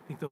think the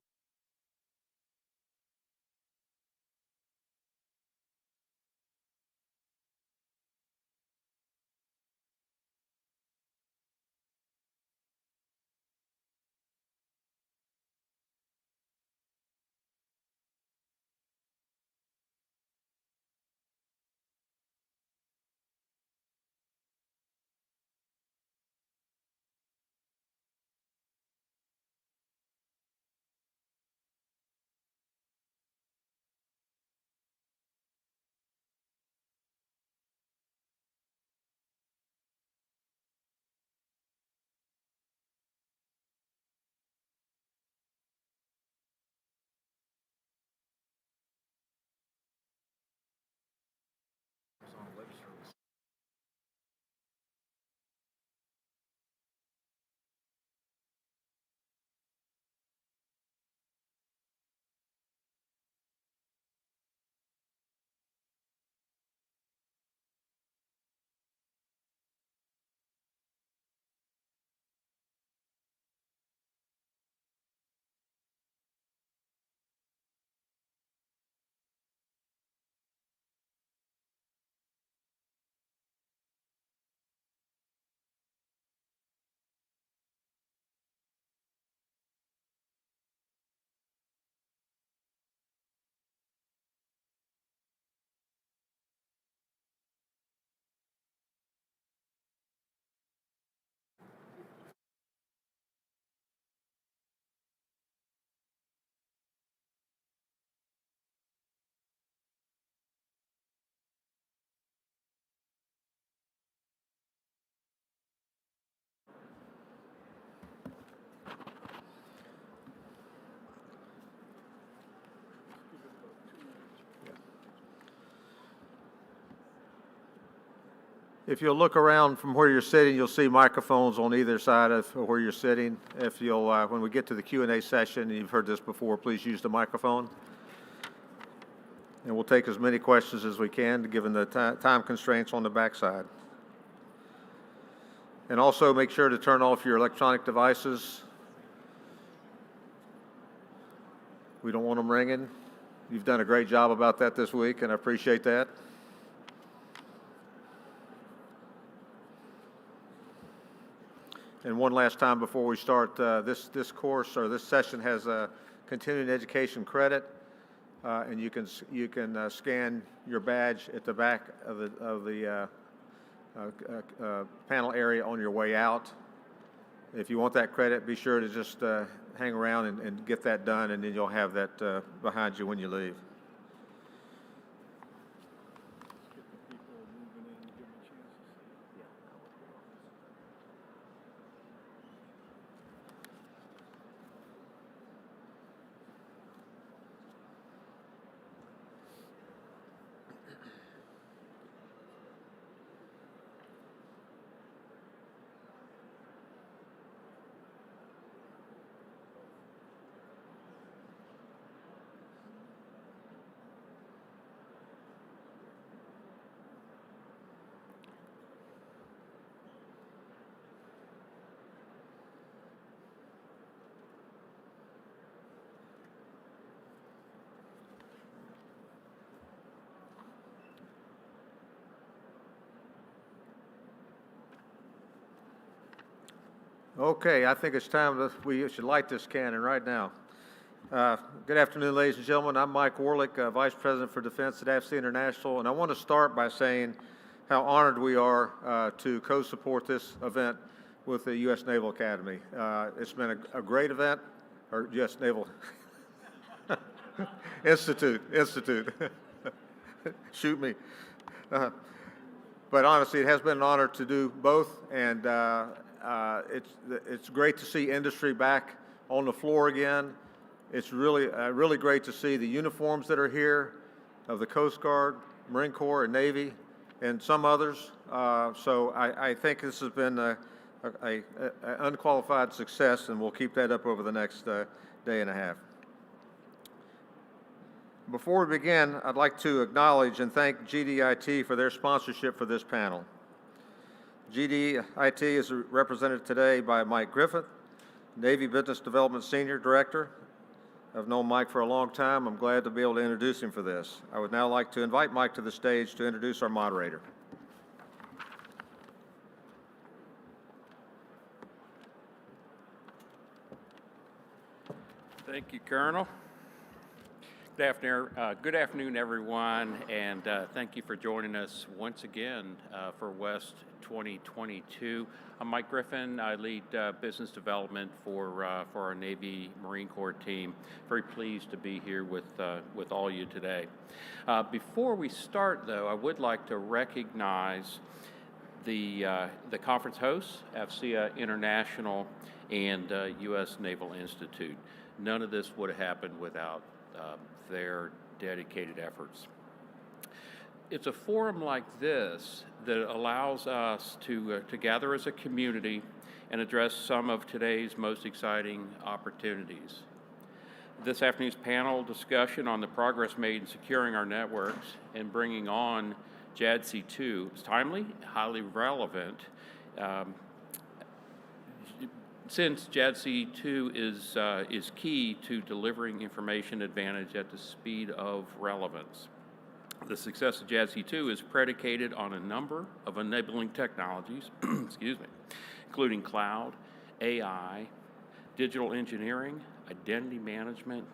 If you'll look around from where you're sitting, you'll see microphones on either side of where you're sitting. If you'll, when we get to the Q&A session, and you've heard this before, please use the microphone. And we'll take as many questions as we can, given the time constraints on the backside. And also make sure to turn off your electronic devices. We don't want them ringing. You've done a great job about that this week, and I appreciate that. And one last time before we start, this course or this session has a continuing education credit, and you can scan your badge at the back of the panel area on your way out. If you want that credit, be sure to just hang around and get that done, and then you'll have that behind you when you leave. Okay, I think it's time we should light this cannon right now. Good afternoon, ladies and gentlemen. I'm Mike Warlick, Vice President for Defense at AFC International, and I want to start by saying how honored we are to co-support this event with the U.S. Naval Academy. It's been a great event, or U.S. Naval Institute. Shoot me. But honestly, it has been an honor to do both, and it's great to see industry back on the floor again. It's really great to see the uniforms that are here of the Coast Guard, Marine Corps, and Navy, and some others. So I think this has been an unqualified success, and we'll keep that up over the next day and a half. Before we begin, I'd like to acknowledge and thank JADC2 for their sponsorship for this panel. JADC2 is represented today by Mike Griffith, Navy Business Development Senior Director, I've known Mike for a long time. I'm glad to be able to introduce him for this. I would now like to invite Mike to the stage to introduce our moderator. Thank you, Colonel. Good afternoon, everyone, and thank you for joining us once again for West 2022. I'm Mike Griffin. I lead business development for our Navy Marine Corps team. Very pleased to be here with all you today. Before we start, though, I would like to recognize the conference hosts, AFCEA International and U.S. Naval Institute. None of this would have happened without their dedicated efforts. It's a forum like this that allows us to gather as a community and address some of today's most exciting opportunities. This afternoon's panel discussion on the progress made in securing our networks and bringing on JADC2 is timely, highly relevant, since JADC2 is key to delivering information advantage at the speed of relevance. The success of JADC2 is predicated on a number of enabling technologies, excuse me, including cloud, AI, digital engineering, identity management,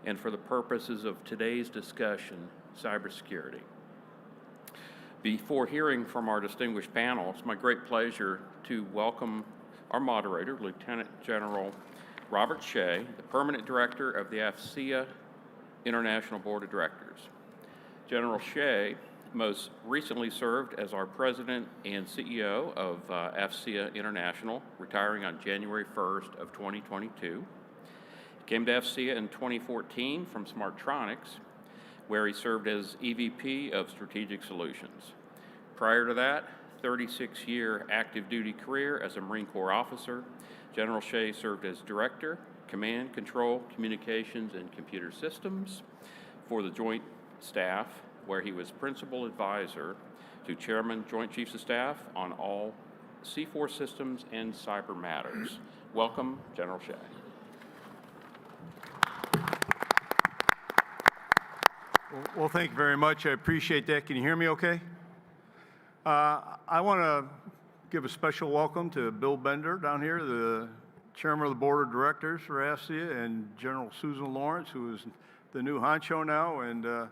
and for the purposes of today's discussion, cybersecurity. Before hearing from our distinguished panel, it's my great pleasure to welcome our moderator, Lieutenant General Robert Shea, the Permanent Director of the AFCEA International Board of Directors. General Shea most recently served as our President and CEO of AFCEA International, retiring on January 1st of 2022. He came to AFCEA in 2014 from Smartronix, where he served as EVP of Strategic Solutions. Prior to that, 36-year active duty career as a Marine Corps officer, General Shea served as Director, Command, Control, Communications, and Computer Systems for the Joint Staff, where he was Principal Advisor to Chairman, Joint Chiefs of Staff on all C4 systems and cyber matters. Welcome, General Shea. Well, thank you very much. I appreciate that. Can you hear me okay? I want to give a special welcome to Bill Bender down here, the Chairman of the Board of Directors for AFCEA, and General Susan Lawrence, who is the new honcho now, and I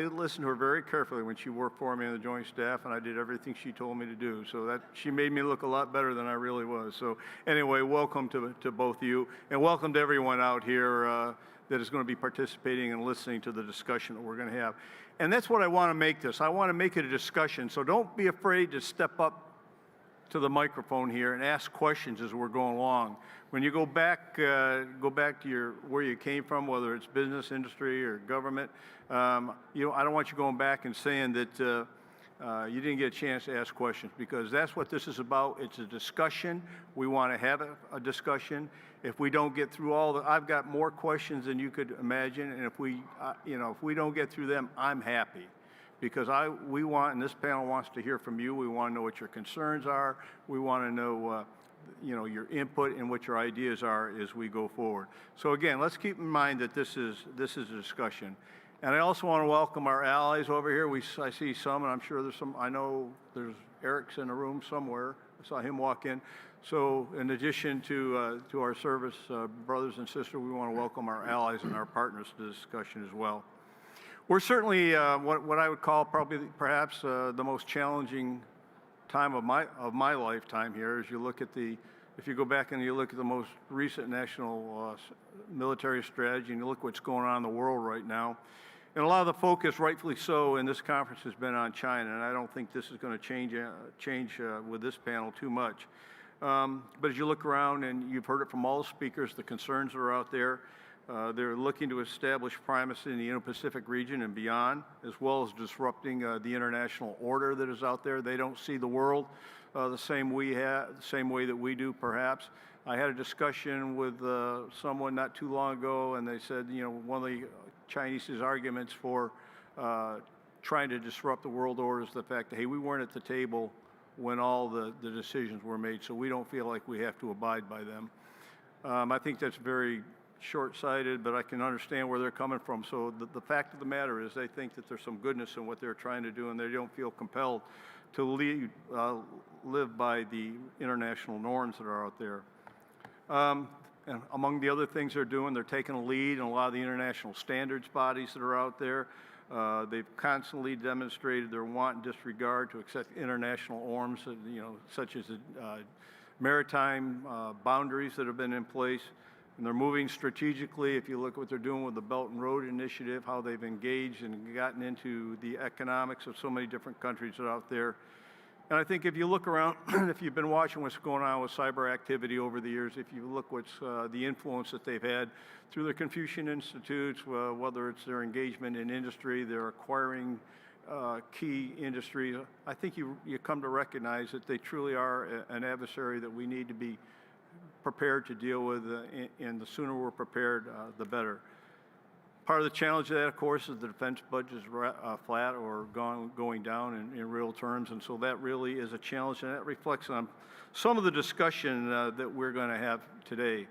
listened to her very carefully when she worked for me on the Joint Staff, and I did everything she told me to do. So that she made me look a lot better than I really was. So anyway, welcome to both of you, and welcome to everyone out here that is going to be participating and listening to the discussion that we're going to have. And that's what I want to make this. I want to make it a discussion. So don't be afraid to step up to the microphone here and ask questions as we're going along. When you go back to where you came from, whether it's business, industry, or government, I don't want you going back and saying that you didn't get a chance to ask questions, because that's what this is about. It's a discussion. We want to have a discussion. If we don't get through I've got more questions than you could imagine, and if we don't get through them, I'm happy. Because we want, and this panel wants to hear from you. We want to know what your concerns are. We want to know, your input and what your ideas are as we go forward. So again, let's keep in mind that this is a discussion. And I also want to welcome our allies over here. I see some, and I'm sure there's some. I know there's Eric's in the room somewhere. I saw him walk in. So in addition to our service brothers and sisters, we want to welcome our allies and our partners to the discussion as well. We're certainly what I would call perhaps the most challenging time of my lifetime here. As you look at if you go back and you look at the most recent national military strategy, and you look what's going on in the world right now, and a lot of the focus, rightfully so, in this conference has been on China, and I don't think this is going to change with this panel too much. But as you look around, and you've heard it from all the speakers, the concerns that are out there. They're looking to establish primacy in the Indo-Pacific region and beyond, as well as disrupting the international order that is out there. They don't see the world the same way that we do, perhaps. I had a discussion with someone not too long ago, and they said, one of the Chinese's arguments for trying to disrupt the world order is the fact that, hey, we weren't at the table when all the decisions were made, so we don't feel like we have to abide by them. I think that's very short-sighted, but I can understand where they're coming from. So the fact of the matter is they think that there's some goodness in what they're trying to do, and they don't feel compelled to live by the international norms that are out there. And among the other things they're doing, they're taking a lead in a lot of the international standards bodies that are out there. They've constantly demonstrated their want and disregard to accept international norms, such as the maritime boundaries that have been in place. And they're moving strategically. If you look at what they're doing with the Belt and Road Initiative, how they've engaged and gotten into the economics of so many different countries that are out there. And I think if you look around, if you've been watching what's going on with cyber activity over the years, if you look what's the influence that they've had through the Confucian Institutes, whether it's their engagement in industry, they're acquiring key industries, I think you come to recognize that they truly are an adversary that we need to be prepared to deal with, and the sooner we're prepared, the better. Part of the challenge of that, of course, is the defense budget is flat or going down in real terms, and so that really is a challenge, and that reflects on some of the discussion that we're going to have today.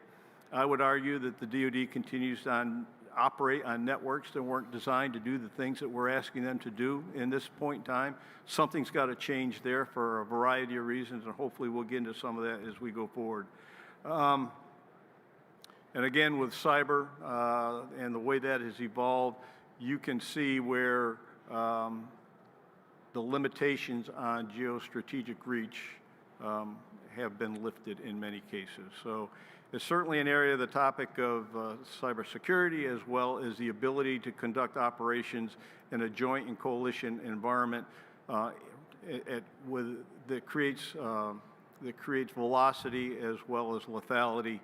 I would argue that the DoD continues to operate on networks that weren't designed to do the things that we're asking them to do in this point in time. Something's got to change there for a variety of reasons, and hopefully we'll get into some of that as we go forward. And again, with cyber and the way that has evolved, you can see where the limitations on geostrategic reach have been lifted in many cases. So it's certainly an area, the topic of cybersecurity, as well as the ability to conduct operations in a joint and coalition environment that creates velocity as well as lethality,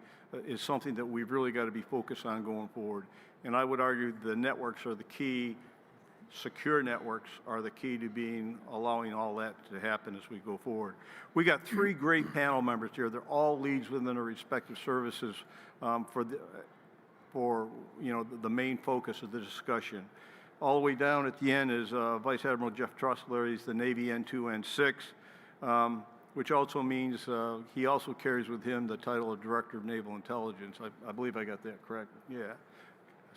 is something that we've really got to be focused on going forward. And I would argue the networks are the key, secure networks are the key to allowing all that to happen as we go forward. We got three great panel members here. They're all leads within their respective services for the main focus of the discussion. All the way down at the end is Vice Admiral Jeff Trussler. He's the Navy N2, N6. Which also means he also carries with him the title of Director of Naval Intelligence. I believe I got that correct. Yeah.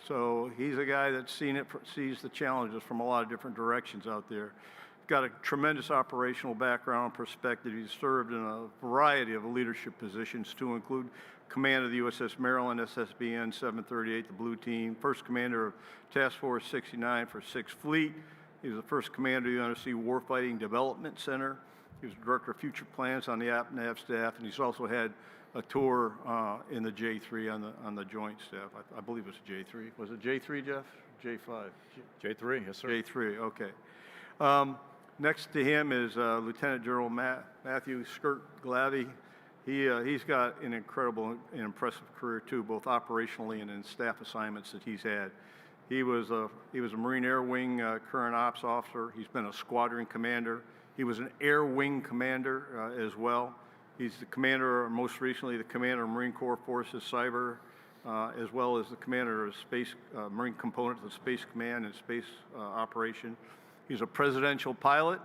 So he's a guy that sees the challenges from a lot of different directions out there. Got a tremendous operational background and perspective. He's served in a variety of leadership positions, to include command of the USS Maryland, SSBN 738, the Blue Team, first commander of Task Force 69 for 6th Fleet. He was the first commander of the Undersea Warfighting Development Center. He was Director of Future Plans on the APNAV staff, and he's also had a tour in the J3 on the Joint staff. I believe it was J3. Was it J3, Jeff? J5? J3, yes, sir. J3, okay. Next to him is Lieutenant General Matthew Skirt Glavy. He's got an incredible and impressive career, too, both operationally and in staff assignments that he's had. He was a Marine Air Wing current ops officer. He's been a squadron commander. He was an Air Wing commander as well. He's the commander, most recently, the commander of Marine Corps Forces Cyber, as well as the commander of Space Marine Component of the Space Command and Space Operation. He's a presidential pilot,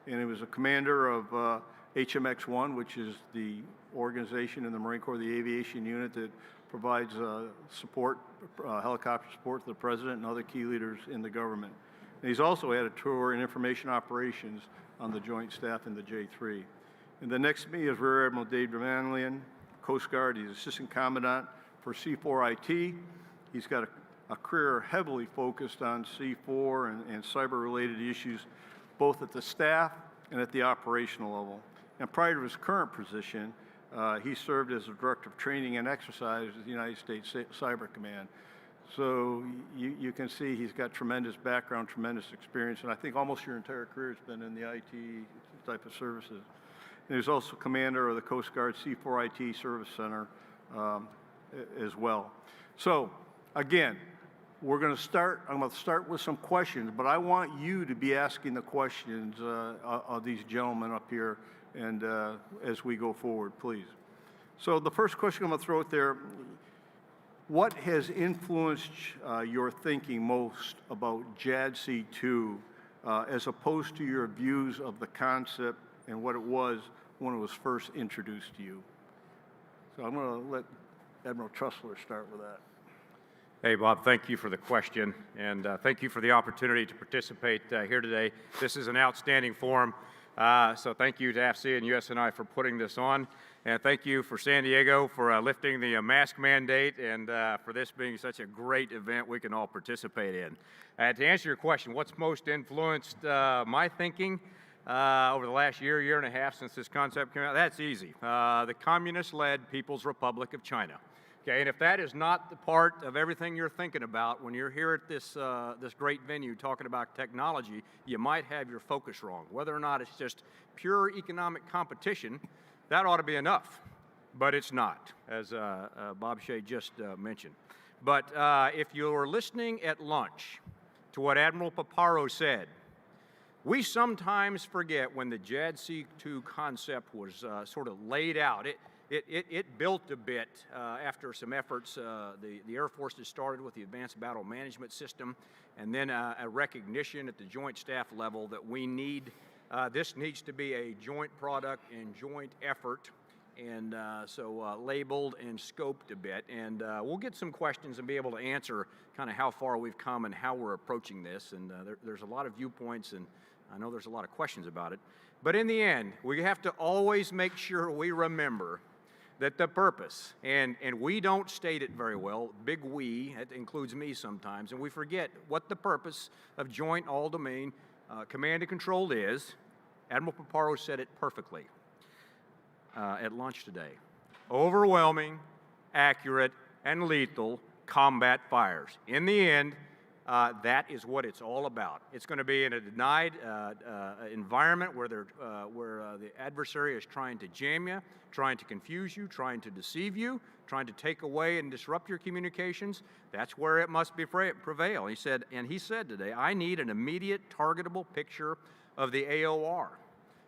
and he was a commander of HMX-1, which is the organization in the Marine Corps, the aviation unit that provides support, helicopter support to the president and other key leaders in the government. And he's also had a tour in information operations on the Joint Staff in the J3. And the next to me is Rear Admiral Dave Manlian, Coast Guard. He's Assistant Commandant for C4IT. He's got a career heavily focused on C4 and cyber-related issues, both at the staff and at the operational level. And prior to his current position, he served as the Director of Training and Exercise at the United States Cyber Command. So you can see he's got tremendous background, tremendous experience, and I think almost your entire career has been in the IT type of services. And he's also commander of the Coast Guard C4IT Service Center as well. So again, I'm going to start with some questions, but I want you to be asking the questions of these gentlemen up here, and as we go forward, please. So the first question I'm going to throw out there: what has influenced your thinking most about JADC2 as opposed to your views of the concept and what it was when it was first introduced to you? So I'm going to let Admiral Trussler start with that. Hey, Bob, thank you for the question, and thank you for the opportunity to participate here today. This is an outstanding forum, so thank you to AFC and USNI for putting this on, and thank you for San Diego for lifting the mask mandate and for this being such a great event we can all participate in. To answer your question, what's most influenced my thinking over the last year and a half since this concept came out? That's easy. The communist-led People's Republic of China. Okay, and if that is not the part of everything you're thinking about when you're here at this, this great venue talking about technology, you might have your focus wrong. Whether or not it's just pure economic competition, that ought to be enough, but it's not, as Bob Shea just mentioned. But if you're listening at lunch to what Admiral Paparo said, we sometimes forget when the JADC2 concept was sort of laid out. It built a bit after some efforts. The Air Force has started with the Advanced Battle Management System, and then a recognition at the Joint Staff level that we need, this needs to be a joint product and joint effort, and so labeled and scoped a bit. And we'll get some questions and be able to answer kind of how far we've come and how we're approaching this. And there's a lot of viewpoints, and I know there's a lot of questions about it. But in the end, we have to always make sure we remember that the purpose, and we don't state it very well, big we, it includes me sometimes, and we forget what the purpose of Joint All-Domain Command and Control is. Admiral Paparo said it perfectly at lunch today. Overwhelming, accurate, and lethal combat fires. In the end, that is what it's all about. It's going to be in a denied environment where the adversary is trying to jam you, trying to confuse you, trying to deceive you, trying to take away and disrupt your communications. That's where it must prevail. He said today, I need an immediate targetable picture of the AOR.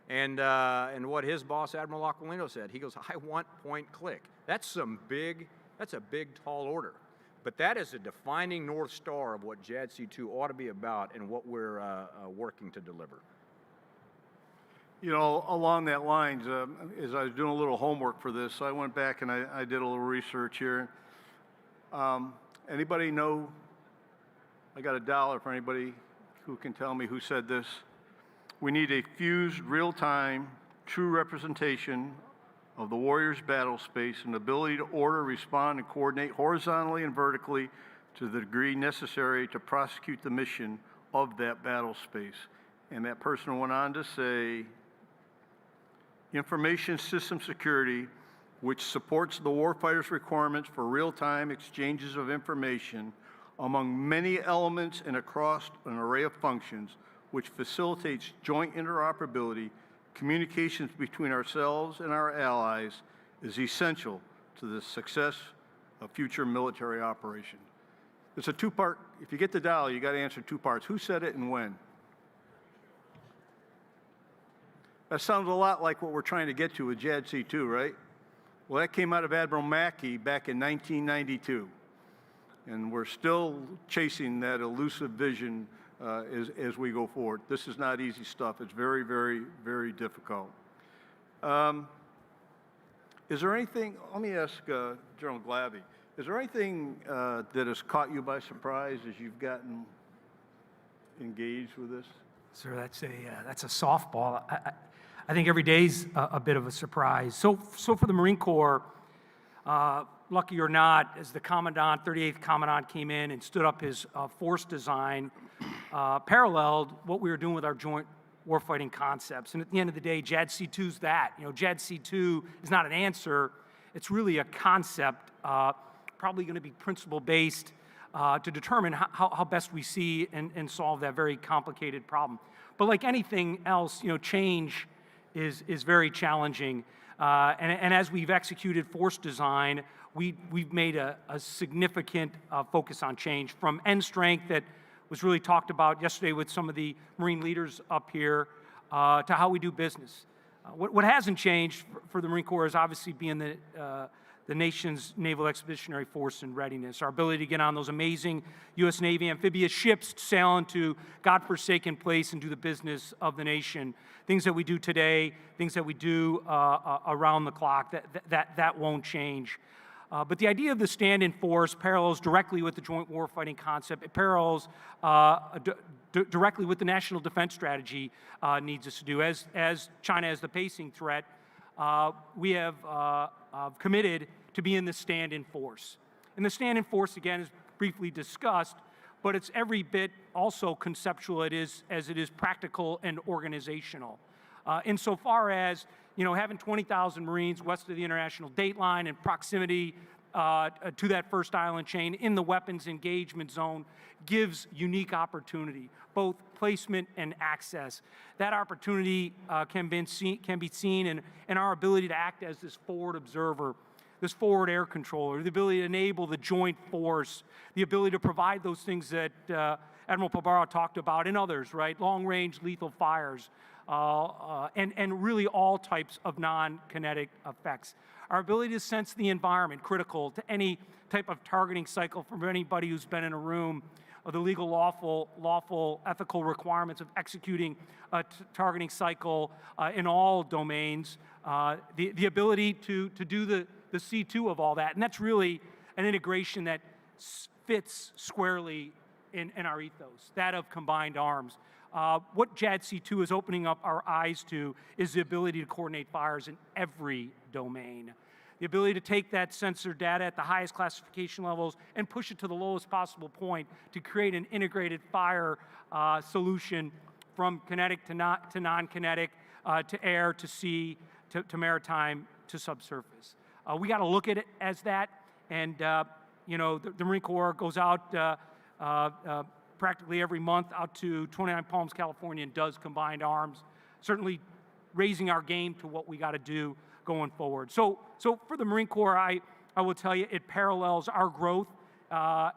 And what his boss, Admiral Aquilino, said, he goes, I want point click. That's a big, tall order. But that is a defining North Star of what JADC2 ought to be about and what we're working to deliver. You know, along that lines, as I was doing a little homework for this, I went back and I did a little research here. Anybody know, I got $1 for anybody who can tell me who said this. We need a fused, real-time, true representation of the warrior's battle space and ability to order, respond, and coordinate horizontally and vertically to the degree necessary to prosecute the mission of that battle space. And that person went on to say, information system security, which supports the warfighter's requirements for real-time exchanges of information among many elements and across an array of functions, which facilitates joint interoperability, communications between ourselves and our allies, is essential to the success of future military operations. It's a two-part, if you get the dial, you got to answer two parts. Who said it and when? That sounds a lot like what we're trying to get to with JADC2, right? Well, that came out of Admiral Mackey back in 1992. And we're still chasing that elusive vision as we go forward. This is not easy stuff. It's very, very, very difficult. Is there anything, let me ask General Glavy, is there anything that has caught you by surprise as you've gotten engaged with this? Sir, that's a softball. I think every day's a bit of a surprise. So for the Marine Corps, lucky or not, as the Commandant, 38th Commandant came in and stood up his force design, paralleled what we were doing with our joint warfighting concepts. And at the end of the day, JADC2's that. You know, JADC2 is not an answer. It's really a concept, probably going to be principle-based to determine how best we see and solve that very complicated problem. But like anything else, you know, change is very challenging. And as we've executed force design, we've made a significant focus on change, from end strength that was really talked about yesterday with some of the Marine leaders up here, to how we do business. What hasn't changed for the Marine Corps is obviously being the nation's naval expeditionary force in readiness. Our ability to get on those amazing U.S. Navy amphibious ships, sail into godforsaken place and do the business of the nation. Things that we do today, things that we do around the clock, that won't change. But the idea of the stand-in force parallels directly with the joint warfighting concept. It parallels directly with the national defense strategy needs us to do. As China has the pacing threat, we have committed to being the stand-in force. And the stand-in force, again, is briefly discussed, but it's every bit also conceptual as it is practical and organizational. Insofar as, having 20,000 Marines west of the international date line and proximity to that first island chain in the weapons engagement zone gives unique opportunity, both placement and access. That opportunity can be seen in our ability to act as this forward observer, this forward air controller, the ability to enable the joint force, the ability to provide those things that Admiral Pobara talked about and others, right? Long-range lethal fires, and really all types of non-kinetic effects. Our ability to sense the environment, critical to any type of targeting cycle from anybody who's been in a room, of the legal, lawful, ethical requirements of executing a targeting cycle in all domains, the ability to do the C2 of all that. And that's really an integration that fits squarely in our ethos, that of combined arms. What JADC2 is opening up our eyes to is the ability to coordinate fires in every domain. The ability to take that sensor data at the highest classification levels and push it to the lowest possible point to create an integrated fire solution from kinetic to non-kinetic, to air, to sea, to maritime, to subsurface. We got to look at it as that, and the Marine Corps goes out practically every month out to 29 Palms, California, and does combined arms, certainly raising our game to what we got to do going forward. So for the Marine Corps, I will tell you, it parallels our growth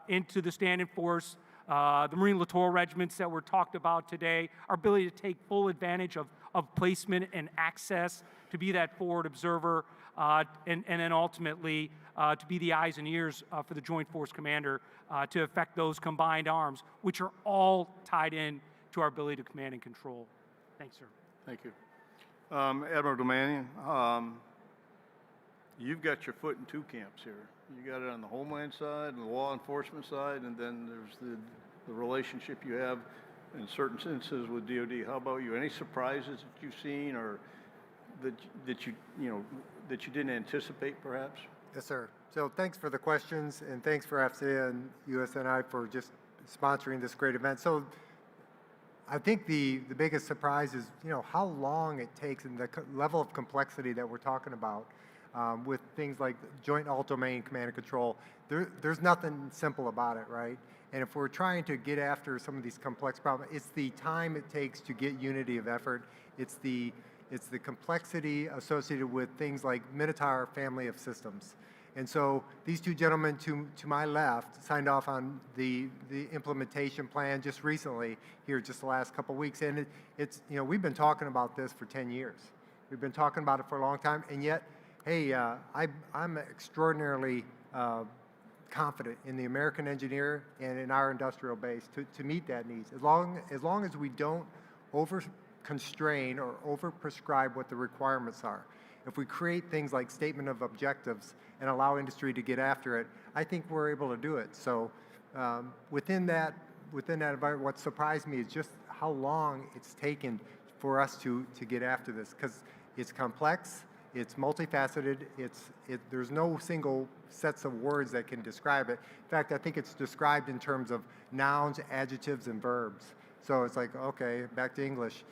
into the stand-in force, the Marine Littoral Regiments that were talked about today, our ability to take full advantage of placement and access, to be that forward observer, and then ultimately to be the eyes and ears for the Joint Force Commander to effect those combined arms, which are all tied in to our ability to command and control. Thanks, sir. Thank you. Admiral Domanian, you've got your foot in two camps here. You got it on the Homeland side and the law enforcement side, and then there's the relationship you have in certain instances with DoD. How about you? Any surprises that you've seen, or that you didn't anticipate, perhaps? Yes, sir. So thanks for the questions, and thanks for FCA and USNI for just sponsoring this great event. So I think the biggest surprise is, how long it takes and the level of complexity that we're talking about with things like joint all-domain command and control. There's nothing simple about it, right? And if we're trying to get after some of these complex problems, it's the time it takes to get unity of effort. It's the complexity associated with things like Minotaur family of systems. And so these two gentlemen to my left signed off on the implementation plan just recently, here just the last couple of weeks. And it's we've been talking about this for 10 years. We've been talking about it for a long time, and yet, hey, I'm extraordinarily confident in the American engineer and in our industrial base to meet that needs. As long as we don't over-constrain or over-prescribe what the requirements are. If we create things like statement of objectives and allow industry to get after it, I think we're able to do it. So within that environment, what surprised me is just how long it's taken for us to get after this, because it's complex, it's multifaceted, there's no single sets of words that can describe it. In fact, I think it's described in terms of nouns, adjectives, and verbs. So it's like, okay, back to English.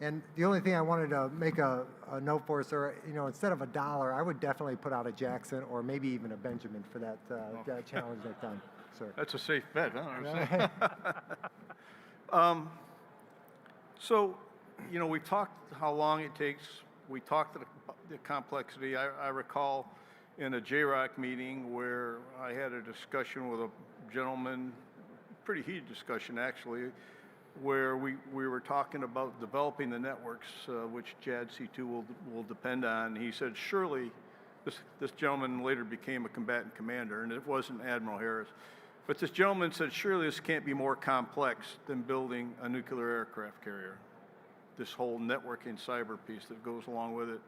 And the only thing I wanted to make a note for, sir, instead of $1, I would definitely put out a Jackson or maybe even a Benjamin for that challenge that time, sir. That's a safe bet, huh? So, we talked how long it takes. We talked the complexity. I recall in a JROC meeting where I had a discussion with a gentleman, pretty heated discussion actually, where we were talking about developing the networks, which JADC2 will depend on. He said, surely, this gentleman later became a combatant commander, and it wasn't Admiral Harris, but this gentleman said, surely this can't be more complex than building a nuclear aircraft carrier. This whole networking cyber piece that goes along with it.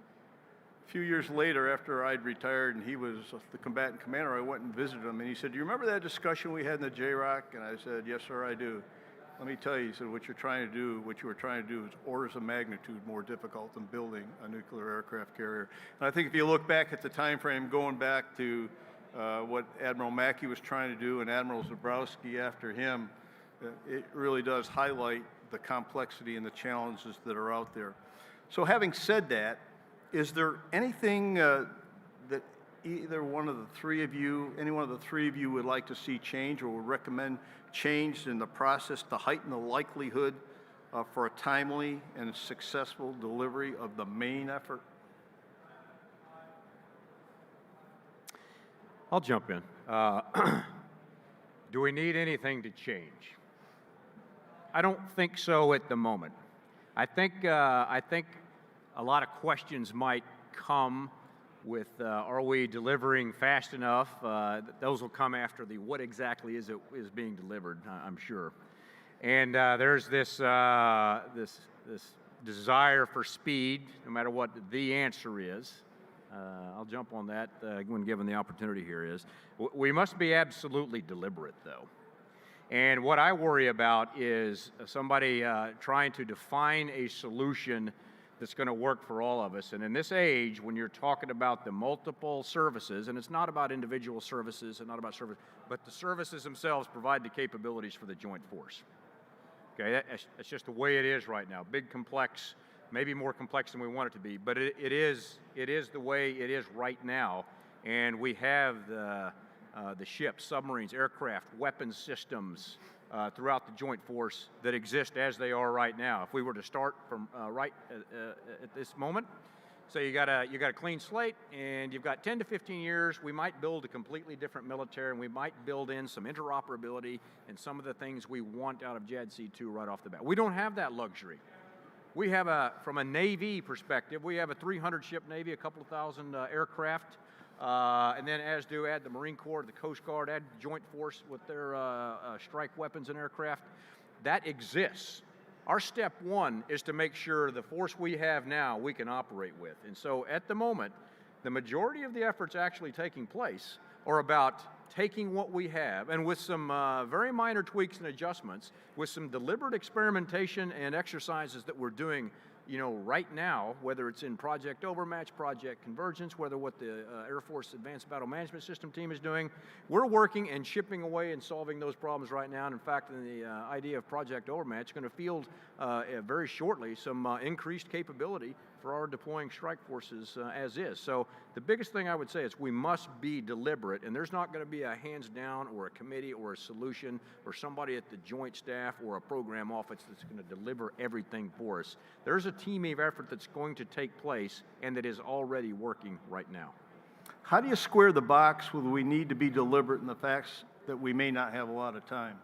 A few years later, after I'd retired and he was the combatant commander, I went and visited him, and he said, "Do you remember that discussion we had in the JROC?" And I said, "Yes, sir, I do." Let me tell you, he said, what you were trying to do is orders of magnitude more difficult than building a nuclear aircraft carrier. And I think if you look back at the time frame, going back to what Admiral Mackey was trying to do and Admiral Zabrowski after him, it really does highlight the complexity and the challenges that are out there. So having said that, is there anything that either one of the three of you, any one of the three of you would like to see change or would recommend changed in the process to heighten the likelihood for a timely and successful delivery of the main effort? I'll jump in. Do we need anything to change? I don't think so at the moment. I think a lot of questions might come with are we delivering fast enough? Those will come after the what exactly is being delivered, I'm sure. And there's this desire for speed, no matter what the answer is. I'll jump on that when given the opportunity here is. We must be absolutely deliberate, though. And what I worry about is somebody trying to define a solution that's going to work for all of us. And in this age, when you're talking about the multiple services, and it's not about individual services and not about service, but the services themselves provide the capabilities for the joint force. Okay, that's just the way it is right now. Big, complex, maybe more complex than we want it to be, but it is the way it is right now. And we have the ships, submarines, aircraft, weapons systems throughout the joint force that exist as they are right now. If we were to start from right at this moment, so you got a clean slate and you've got 10 to 15 years, we might build a completely different military and we might build in some interoperability and some of the things we want out of JADC2 right off the bat. We don't have that luxury. We have from a Navy perspective, we have a 300-ship Navy, a couple of thousand aircraft, and then add the Marine Corps, the Coast Guard, add the Joint Force with their strike weapons and aircraft. That exists. Our step one is to make sure the force we have now we can operate with. And so at the moment, the majority of the efforts actually taking place are about taking what we have and with some very minor tweaks and adjustments, with some deliberate experimentation and exercises that we're doing right now, whether it's in Project Overmatch, Project Convergence, whether what the Air Force Advanced Battle Management System team is doing, we're working and chipping away and solving those problems right now. And in fact, in the idea of Project Overmatch, is going to field very shortly some increased capability for our deploying strike forces as is. So the biggest thing I would say is we must be deliberate, and there's not going to be a hands down or a committee or a solution or somebody at the joint staff or a program office that's going to deliver everything for us. There's a team of effort that's going to take place and that is already working right now. How do you square the box with we need to be deliberate in the facts that we may not have a lot of time?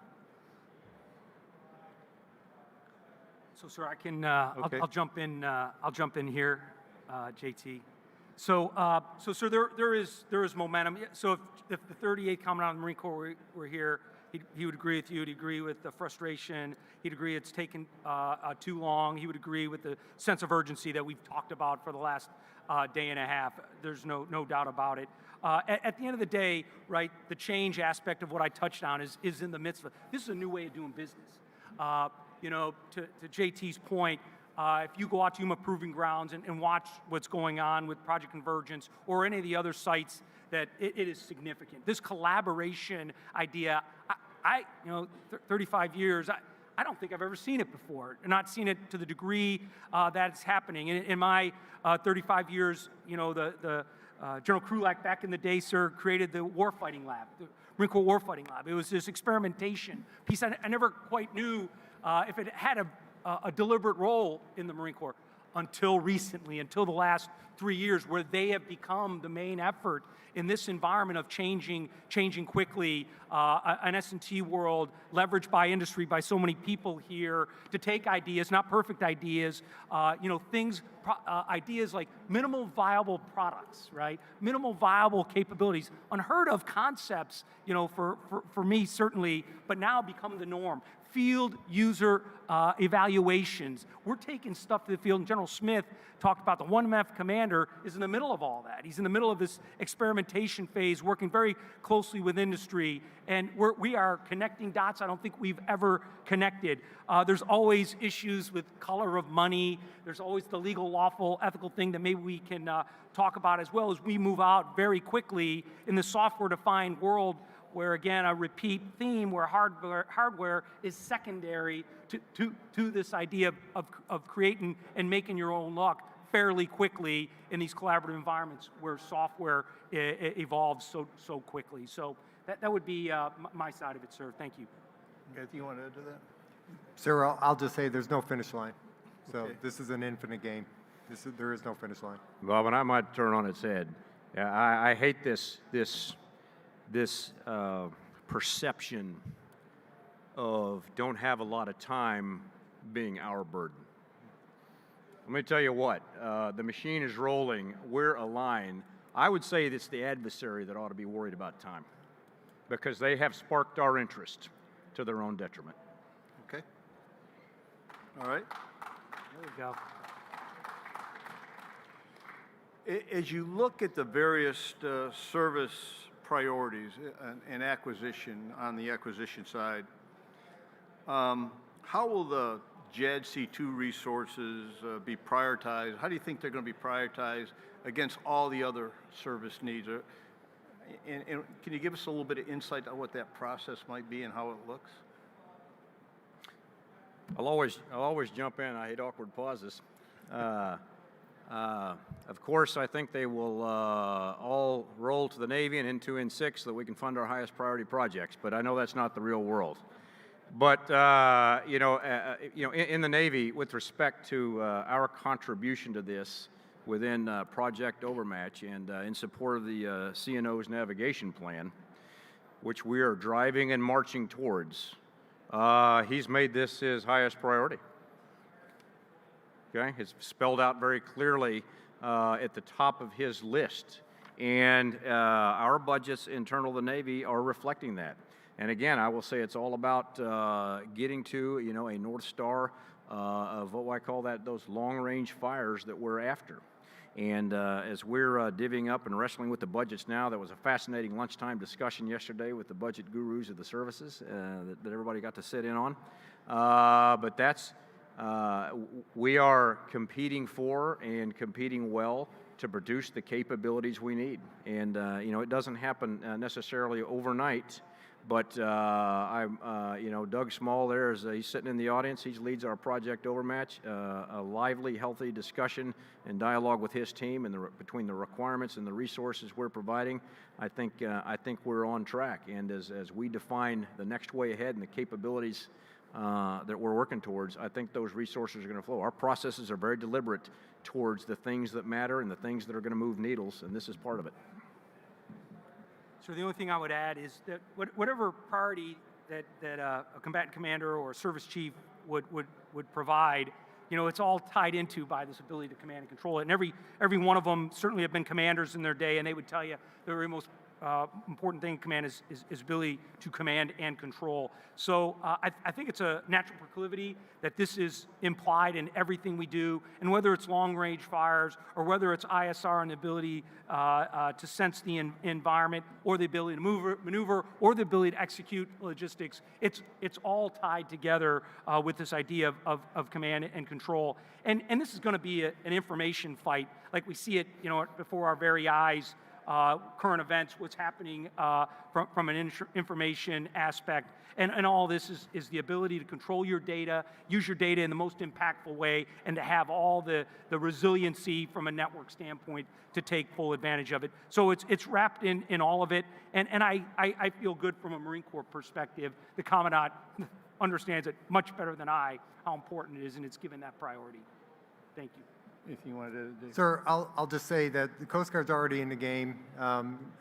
So, sir, I can. Okay. I'll jump in. I'll jump in here, JT. So, sir, there is momentum. So, if the 38th Commandant of the Marine Corps were here, he would agree with you. He'd agree with the frustration. He'd agree it's taken too long. He would agree with the sense of urgency that we've talked about for the last day and a half. There's no doubt about it. At the end of the day, right, the change aspect of what I touched on is in the midst of it. This is a new way of doing business. To JT's point, if you go out to Yuma Proving Grounds and watch what's going on with Project Convergence or any of the other sites, that it is significant. This collaboration idea, 35 years, I don't think I've ever seen it before. Not seen it to the degree that it's happening. In my 35 years, the General Krulak back in the day, sir, created the warfighting lab, the Marine Corps Warfighting Lab. It was this experimentation piece. I never quite knew if it had a deliberate role in the Marine Corps until recently, until the last 3 years, where they have become the main effort in this environment of changing quickly, an S&T world leveraged by industry, by so many people here to take ideas, not perfect ideas, ideas like minimal viable products, right? Minimal viable capabilities, unheard of concepts, for me certainly, but now become the norm. field user evaluations. We're taking stuff to the field, and General Smith talked about the 1MF commander is in the middle of all that. He's in the middle of this experimentation phase, working very closely with industry, and we are connecting dots I don't think we've ever connected. There's always issues with color of money. There's always the legal, lawful, ethical thing that maybe we can talk about, as well as we move out very quickly in the software-defined world, where, again, a repeat theme where hardware is secondary to this idea of creating and making your own luck fairly quickly in these collaborative environments where software evolves so quickly. So that would be my side of it, sir. Thank you. Kathy, you want to add to that? Sir, I'll just say there's no finish line. So Okay. this is an infinite game. There is no finish line. Bob, and I might turn on its head. Yeah, I hate this perception of don't have a lot of time being our burden. Let me tell you what, the machine is rolling, we're aligned. I would say it's the adversary that ought to be worried about time, because they have sparked our interest to their own detriment. Okay. All right. There we go. As you look at the various service priorities and acquisition on the acquisition side, how will the JADC2 resources be prioritized? How do you think they're going to be prioritized against all the other service needs? And can you give us a little bit of insight on what that process might be and how it looks? I'll always jump in. I hate awkward pauses. Of course, I think they will all roll to the Navy and into N6 so that we can fund our highest priority projects, but I know that's not the real world. But, in the Navy, with respect to our contribution to this within Project Overmatch and in support of the CNO's navigation plan, which we are driving and marching towards, he's made this his highest priority. Okay, it's spelled out very clearly at the top of his list, and our budgets internal to the Navy are reflecting that. And again, I will say it's all about getting to a North Star of what I call those long-range fires that we're after. And as we're divvying up and wrestling with the budgets now, that was a fascinating lunchtime discussion yesterday with the budget gurus of the services that everybody got to sit in on. But that's we are competing for and competing well to produce the capabilities we need. And, it doesn't happen necessarily overnight, but Doug Small there, he's sitting in the audience. He leads our Project Overmatch, a lively, healthy discussion and dialogue with his team and between the requirements and the resources we're providing. I think we're on track. And as we define the next way ahead and the capabilities that we're working towards, I think those resources are going to flow. Our processes are very deliberate towards the things that matter and the things that are going to move needles, and this is part of it. So the only thing I would add is that whatever priority that a combatant commander or a service chief would provide, it's all tied into by this ability to command and control it. And every one of them certainly have been commanders in their day, and they would tell you the very most important thing in command is ability to command and control. So I think it's a natural proclivity that this is implied in everything we do, and whether it's long-range fires or whether it's ISR and the ability to sense the environment, or the ability to maneuver, or the ability to execute logistics, it's all tied together with this idea of command and control. And this is going to be an information fight, like we see it, before our very eyes. Current events, what's happening from an information aspect. And all this is the ability to control your data, use your data in the most impactful way, and to have all the resiliency from a network standpoint to take full advantage of it. So it's wrapped in all of it. And I feel good from a Marine Corps perspective. The Commandant understands it much better than I, how important it is, and it's given that priority. Thank you. Anything you wanted to do? Sir, I'll just say that the Coast Guard's already in the game.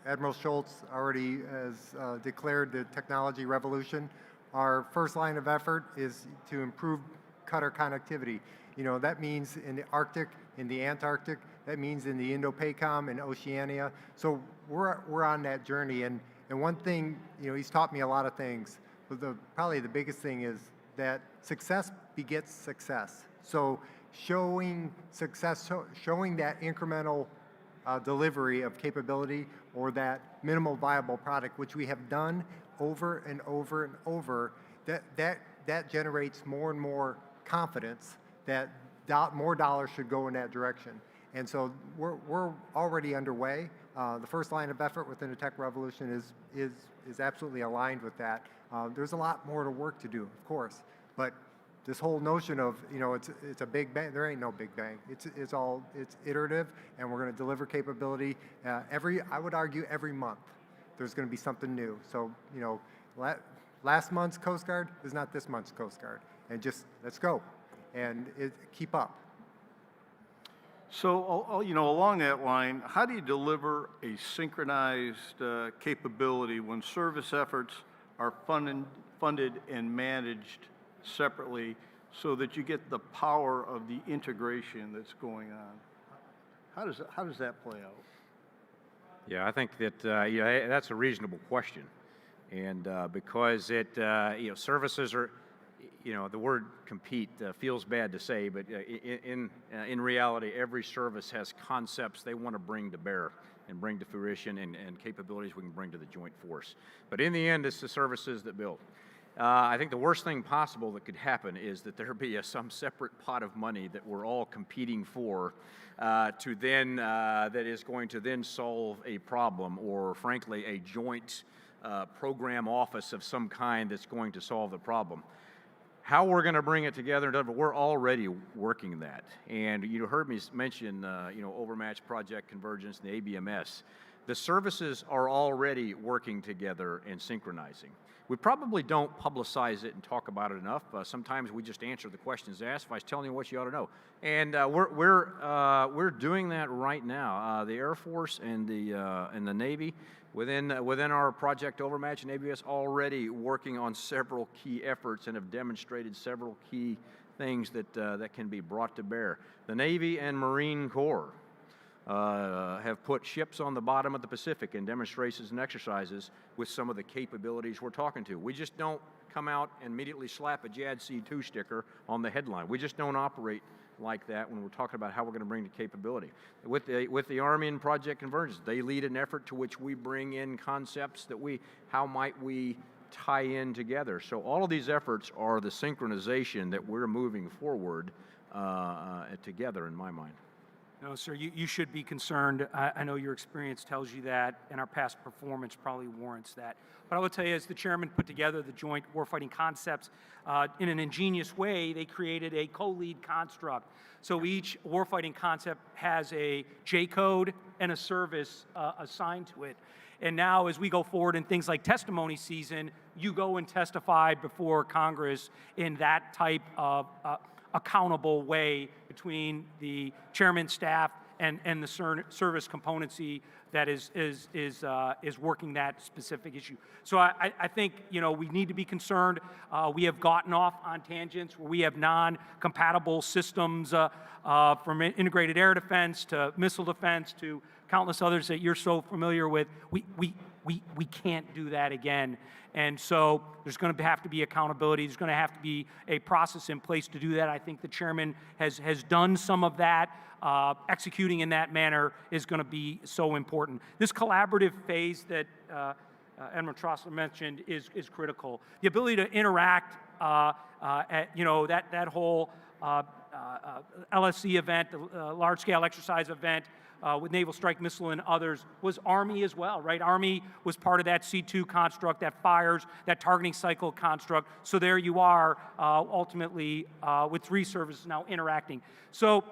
Admiral Schultz already has declared the technology revolution. Our first line of effort is to improve cutter connectivity. That means in the Arctic, in the Antarctic, that means in the Indo-PACOM and Oceania. So we're on that journey. And one thing, he's taught me a lot of things, but probably the biggest thing is that success begets success. So showing success, showing that incremental delivery of capability or that minimal viable product, which we have done over and over and over, that generates more and more confidence that more dollars should go in that direction. And so we're already underway. The first line of effort within the tech revolution is absolutely aligned with that. There's a lot more to work to do, of course, but this whole notion of, it's a big bang, there ain't no big bang. It's iterative, and we're going to deliver capability I would argue every month there's going to be something new. So, last month's Coast Guard is not this month's Coast Guard, and just let's go and keep up. So, along that line, how do you deliver a synchronized capability when service efforts are funded and managed separately so that you get the power of the integration that's going on? How does that play out? Yeah, I think that that's a reasonable question, and because services are, the word compete feels bad to say, but in reality, every service has concepts they want to bring to bear and bring to fruition, and capabilities we can bring to the joint force. But in the end, it's the services that build. I think the worst thing possible that could happen is that there be some separate pot of money that we're all competing for that is going to then solve a problem, or frankly, a joint program office of some kind that's going to solve the problem. How we're going to bring it together, we're already working that. And you heard me mention, Overmatch Project Convergence and the ABMS. The services are already working together and synchronizing. We probably don't publicize it and talk about it enough. Sometimes we just answer the questions asked by telling you what you ought to know. And we're doing that right now. The Air Force and the Navy, within our Project Overmatch and ABS, already working on several key efforts and have demonstrated several key things that can be brought to bear. The Navy and Marine Corps have put ships on the bottom of the Pacific in demonstrations and exercises with some of the capabilities we're talking to. We just don't come out and immediately slap a JADC2 sticker on the headline. We just don't operate like that when we're talking about how we're going to bring the capability. With the Army and Project Convergence, they lead an effort to which we bring in concepts that how might we tie in together. So all of these efforts are the synchronization that we're moving forward together, in my mind. No, sir, you should be concerned. I know your experience tells you that, and our past performance probably warrants that. But I will tell you, as the chairman put together the joint warfighting concepts, in an ingenious way, they created a co-lead construct. So each warfighting concept has a J code and a service assigned to it. And now, as we go forward in things like testimony season, you go and testify before Congress in that type of accountable way between the chairman's staff and the service componency that is working that specific issue. So I think we need to be concerned. We have gotten off on tangents where we have non-compatible systems from integrated air defense to missile defense to countless others that you're so familiar with. We can't do that again. And so there's going to have to be accountability. There's going to have to be a process in place to do that. I think the chairman has done some of that. Executing in that manner is going to be so important. This collaborative phase that Admiral Trostler mentioned is critical. The ability to interact, that whole LSC event, the large-scale exercise event, with Naval Strike Missile and others, was Army as well, right? Army was part of that C2 construct, that fires, that targeting cycle construct. So there you are, ultimately, with 3 services now interacting. So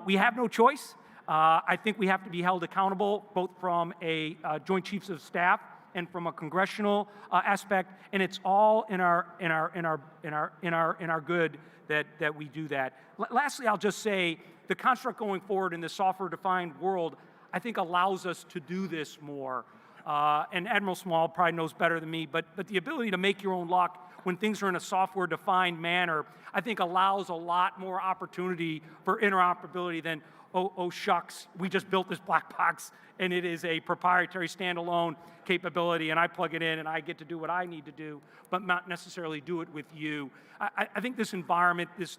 we have no choice. I think we have to be held accountable, both from a Joint Chiefs of Staff and from a congressional aspect, and it's all in our good that we do that. Lastly, I'll just say the construct going forward in the software-defined world, I think, allows us to do this more. And Admiral Small probably knows better than me, but the ability to make your own luck when things are in a software-defined manner, I think allows a lot more opportunity for interoperability than oh shucks, we just built this black box and it is a proprietary standalone capability and I plug it in and I get to do what I need to do, but not necessarily do it with you. I think this environment, this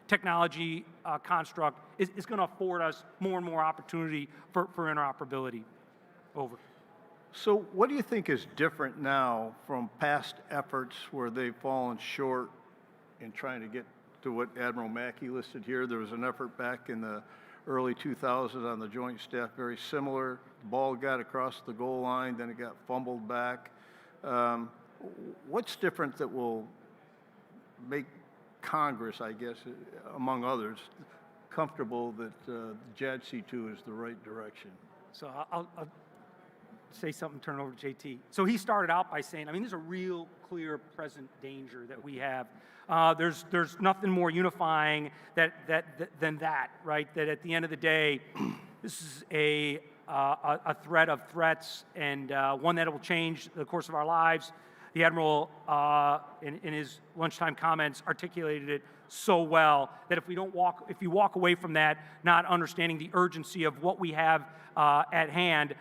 technology construct is going to afford us more and more opportunity for interoperability. Over. So what do you think is different now from past efforts where they've fallen short in trying to get to what Admiral Mackey listed here? There was an effort back in the early 2000s on the Joint Staff, very similar. The ball got across the goal line, then it got fumbled back. What's different that will make Congress, I guess, among others, comfortable that JADC2 is the right direction? So I'll say something, turn it over to JT. So he started out by saying, I mean, there's a real clear present danger that we have. There's nothing more unifying than that, right? That at the end of the day, this is a threat of threats and one that will change the course of our lives. The Admiral, in his lunchtime comments, articulated it so well that if you walk away from that, not understanding the urgency of what we have at hand,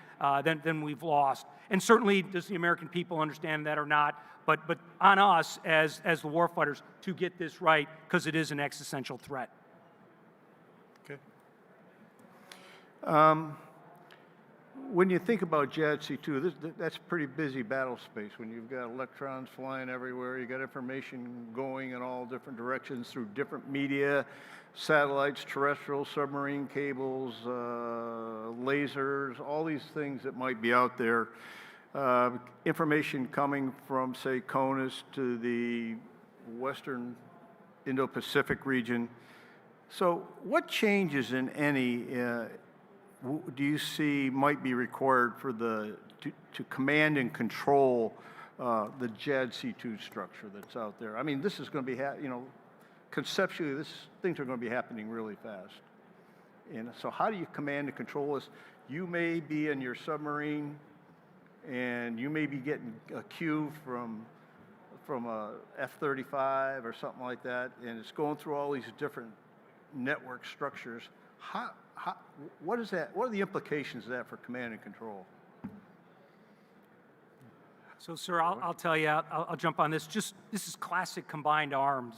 then we've lost. And certainly, does the American people understand that or not? But on us as the warfighters to get this right, because it is an existential threat. Okay. When you think about JADC2, that's a pretty busy battle space. When you've got electrons flying everywhere, you've got information going in all different directions through different media, satellites, terrestrial, submarine cables, lasers, all these things that might be out there. Information coming from, say, CONUS to the Western Indo-Pacific region. So what changes, in any, do you see might be required for to command and control the JADC2 structure that's out there? I mean, this is going to be, conceptually, things are going to be happening really fast. And so how do you command and control this? You may be in your submarine and you may be getting a cue from a F-35 or something like that, and it's going through all these different network structures. What is that? What are the implications of that for command and control? So, sir, I'll tell you, I'll jump on this. This is classic combined arms.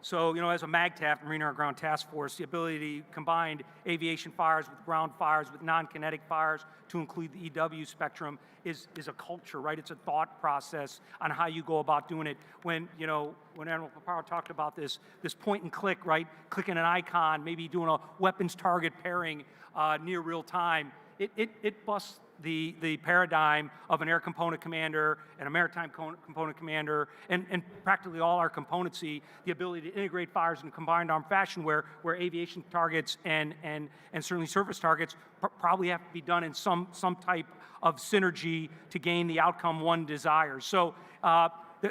So, as a MAGTF, Marine Air Ground Task Force, the ability to combine aviation fires with ground fires with non-kinetic fires to include the EW spectrum is a culture, right? It's a thought process on how you go about doing it. When Admiral Paparo talked about this point and click, right? Clicking an icon, maybe doing a weapons target pairing near real time, it busts the paradigm of an air component commander and a maritime component commander and practically all our componency, the ability to integrate fires in a combined arm fashion where aviation targets and certainly surface targets probably have to be done in some type of synergy to gain the outcome one desires. So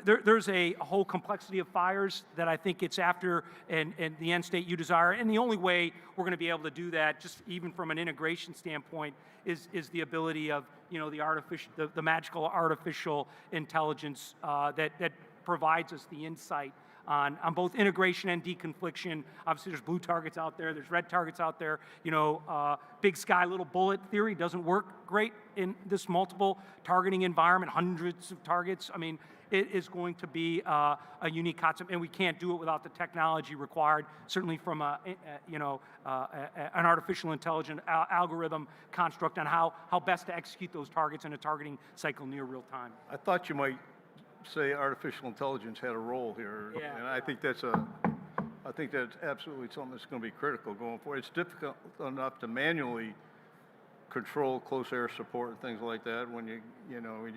there's a whole complexity of fires that I think it's after and the end state you desire. And the only way we're going to be able to do that, just even from an integration standpoint, is the ability of the magical artificial intelligence that provides us the insight on both integration and deconfliction. Obviously, there's blue targets out there, there's red targets out there. Big sky, little bullet theory doesn't work great in this multiple targeting environment, hundreds of targets. I mean, it is going to be a unique concept, and we can't do it without the technology required, certainly from an artificial intelligence algorithm construct on how best to execute those targets in a targeting cycle near real time. I thought you might say artificial intelligence had a role here, Yeah. and I think that's absolutely something that's going to be critical going forward. It's difficult enough to manually control close air support and things like that when you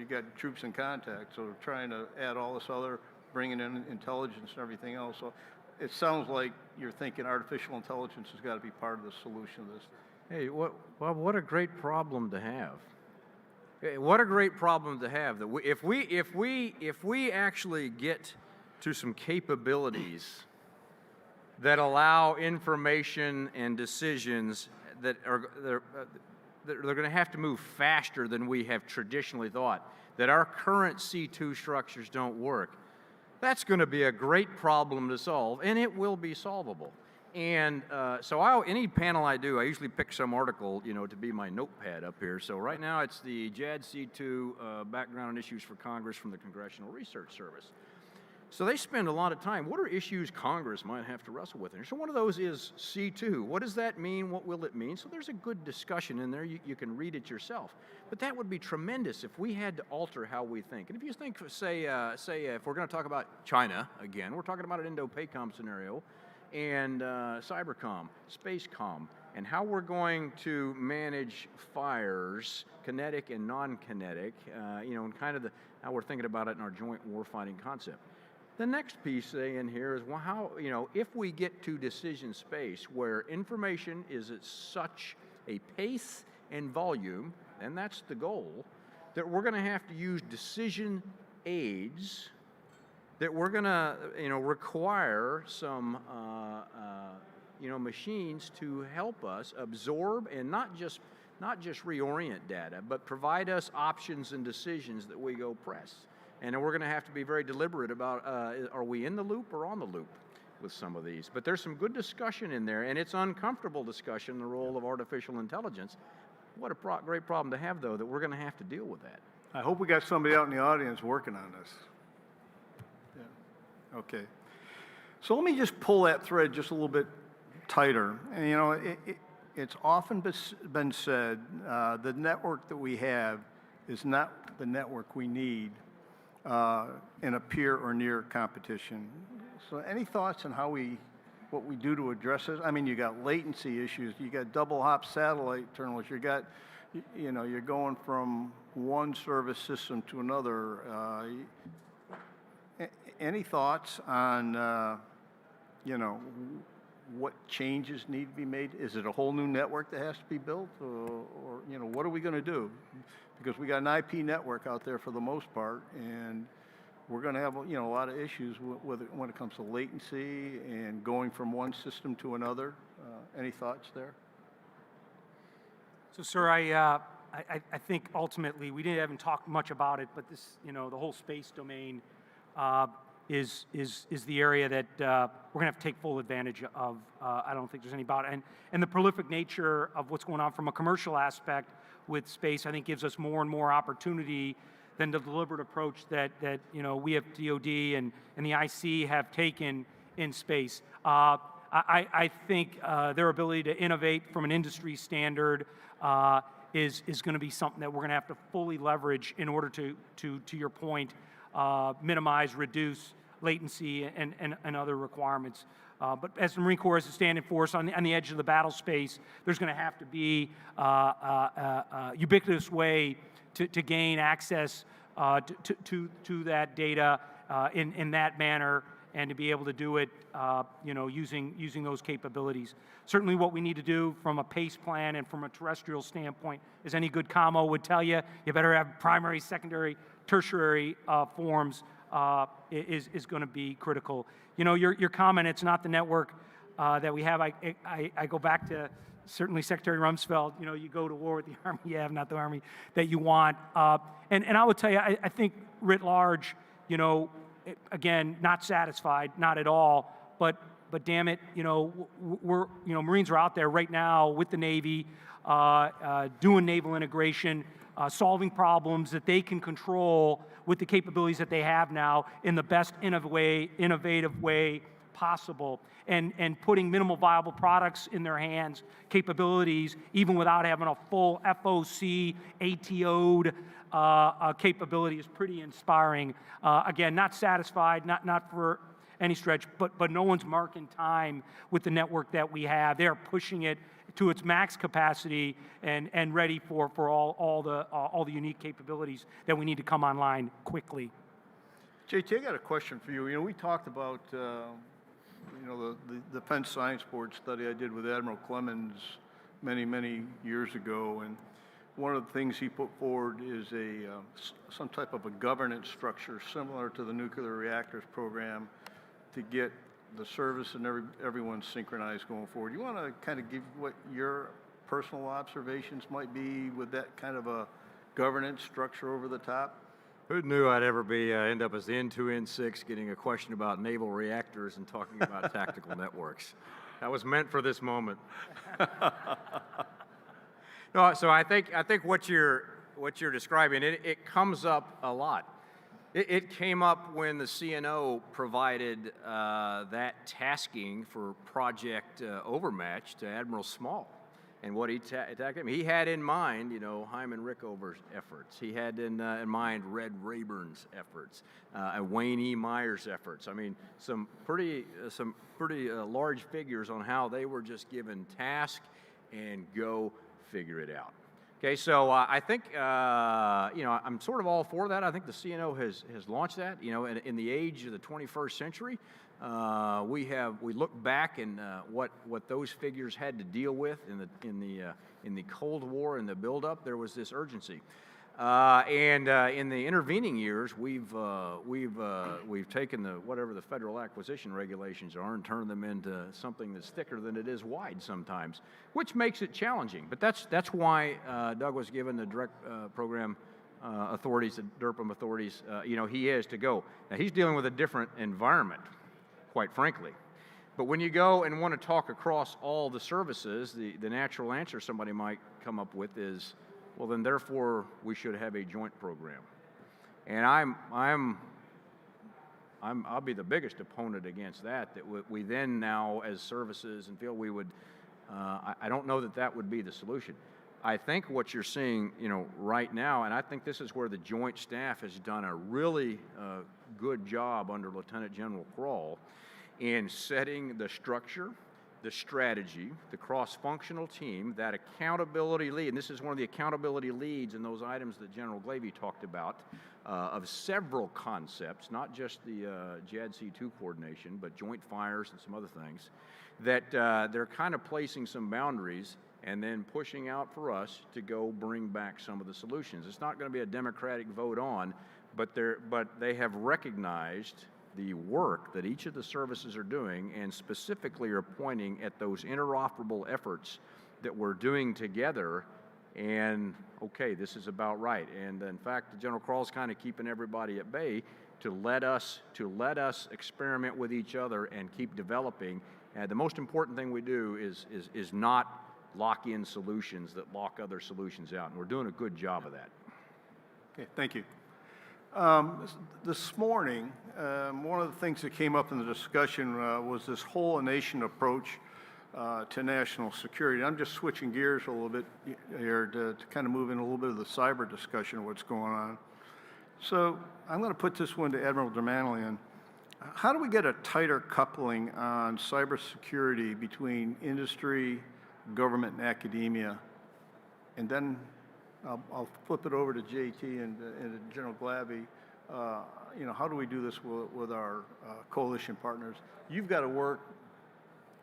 got troops in contact. So trying to add all this other, bringing in intelligence and everything else. So it sounds like you're thinking artificial intelligence has got to be part of the solution to this. Hey, Bob, what a great problem to have. What a great problem to have. That if we actually get to some capabilities that allow information and decisions that they're going to have to move faster than we have traditionally thought, that our current C2 structures don't work, that's going to be a great problem to solve, and it will be solvable. And so any panel I do, I usually pick some article, to be my notepad up here. So right now it's the JADC2 Background on Issues for Congress from the Congressional Research Service. So they spend a lot of time. What are issues Congress might have to wrestle with? And so one of those is C2. What does that mean? What will it mean? So there's a good discussion in there. You can read it yourself. But that would be tremendous if we had to alter how we think. And if you think, say if we're going to talk about China again, we're talking about an Indo-PACOM scenario, and cybercom, spacecom, and how we're going to manage fires, kinetic and non-kinetic, and kind of how we're thinking about it in our joint warfighting concept. The next piece in here is, well, how, if we get to decision space where information is at such a pace and volume, and that's the goal, that we're going to have to use decision aids, that we're going to, require some, machines to help us absorb and not just reorient data, but provide us options and decisions that we go press. And we're going to have to be very deliberate about, are we in the loop or on the loop with some of these? But there's some good discussion in there, and it's uncomfortable discussion, the role of artificial intelligence. What a great problem to have, though, that we're going to have to deal with that. I hope we got somebody out in the audience working on this. Yeah. Okay. So let me just pull that thread just a little bit tighter. And, it's often been said the network that we have is not the network we need in a peer or near competition. So any thoughts on what we do to address this? I mean, you got latency issues, you got double hop satellite terminals, you're going from one service system to another. Any thoughts on, what changes need to be made? Is it a whole new network that has to be built, or what are we going to do? Because we got an IP network out there for the most part, and we're going to have a lot of issues when it comes to latency and going from one system to another. Any thoughts there? So, sir, I think ultimately we haven't talked much about it, but this, the whole space domain is the area that we're going to have to take full advantage of. I don't think there's any doubt. And the prolific nature of what's going on from a commercial aspect with space, I think, gives us more and more opportunity than the deliberate approach that we have DoD and the IC have taken in space. I think their ability to innovate from an industry standard is going to be something that we're going to have to fully leverage in order to your point, minimize, reduce latency and other requirements. But as the Marine Corps is a standing force on the edge of the battle space, there's going to have to be a ubiquitous way to gain access to that data in that manner, and to be able to do it, using those capabilities. Certainly, what we need to do from a PACE plan and from a terrestrial standpoint, as any good commo would tell you, you better have primary, secondary, tertiary forms is going to be critical. Your comment, it's not the network that we have. I go back to certainly Secretary Rumsfeld. You go to war with the Army you have, not the Army that you want. And I would tell you, I think writ large, again, not satisfied, not at all, but damn it, we're, Marines are out there right now with the Navy, doing naval integration, solving problems that they can control with the capabilities that they have now in the best innovative way possible, and putting minimal viable products in their hands, capabilities, even without having a full FOC, ATO'd capability is pretty inspiring. Again, not satisfied, not for any stretch, but no one's marking time with the network that we have. They're pushing it to its max capacity and ready for all the unique capabilities that we need to come online quickly. JT, I got a question for you. We talked about the Defense Science Board study I did with Admiral Clemens many years ago, and one of the things he put forward is some type of a governance structure similar to the nuclear reactors program to get the service and everyone synchronized going forward. You want to kind of give what your personal observations might be with that kind of a governance structure over the top? Who knew I'd ever end up as the N2, N6 getting a question about naval reactors and talking about tactical networks? That was meant for this moment. No, so I think what you're describing, it comes up a lot. It came up when the CNO provided that tasking for Project Overmatch to Admiral Small. And what he attacked him, he had in mind, you know, Hyman Rickover's efforts. He had in mind Red Rayburn's efforts, and Wayne E. Meyer's efforts. I mean, some pretty large figures on how they were just given task and go figure it out. Okay, so I think, you know, I'm sort of all for that. I think the CNO has launched that. You know, in the age of the 21st century, we look back and what those figures had to deal with in the Cold War and the buildup. There was this urgency, and in the intervening years, we've taken whatever the federal acquisition regulations are and turned them into something that's thicker than it is wide sometimes, which makes it challenging. But that's why Doug was given the direct program authorities, the DERPM authorities. You know, he is to go. Now he's dealing with a different environment, quite frankly. But when you go and want to talk across all the services, the natural answer somebody might come up with is, well, then therefore we should have a joint program. And I'll be the biggest opponent against that. That we then now as services and feel we would. I don't know that would be the solution. I think what you're seeing, you know, right now, and I think this is where the Joint Staff has done a really good job under Lieutenant General Kroll in setting the structure, the strategy, the cross-functional team, that accountability lead, and this is one of the accountability leads in those items that General Glavy talked about, of several concepts, not just the JADC2 coordination, but joint fires and some other things, that they're kind of placing some boundaries and then pushing out for us to go bring back some of the solutions. It's not going to be a democratic vote on, but they have recognized the work that each of the services are doing, and specifically are pointing at those interoperable efforts that we're doing together. And okay, this is about right. And in fact, General Kroll's kind of keeping everybody at bay to let us experiment with each other and keep developing. And the most important thing we do is not lock in solutions that lock other solutions out, and we're doing a good job of that. Okay, thank you. This morning, one of the things that came up in the discussion was this whole nation approach to national security. I'm just switching gears a little bit here to kind of move in a little bit of the cyber discussion of what's going on. So I'm going to put this one to Admiral Dermanlian. How do we get a tighter coupling on cybersecurity between industry, government, and academia? And then I'll flip it over to JT and General Glavy. You know, how do we do this with our coalition partners? You've got to work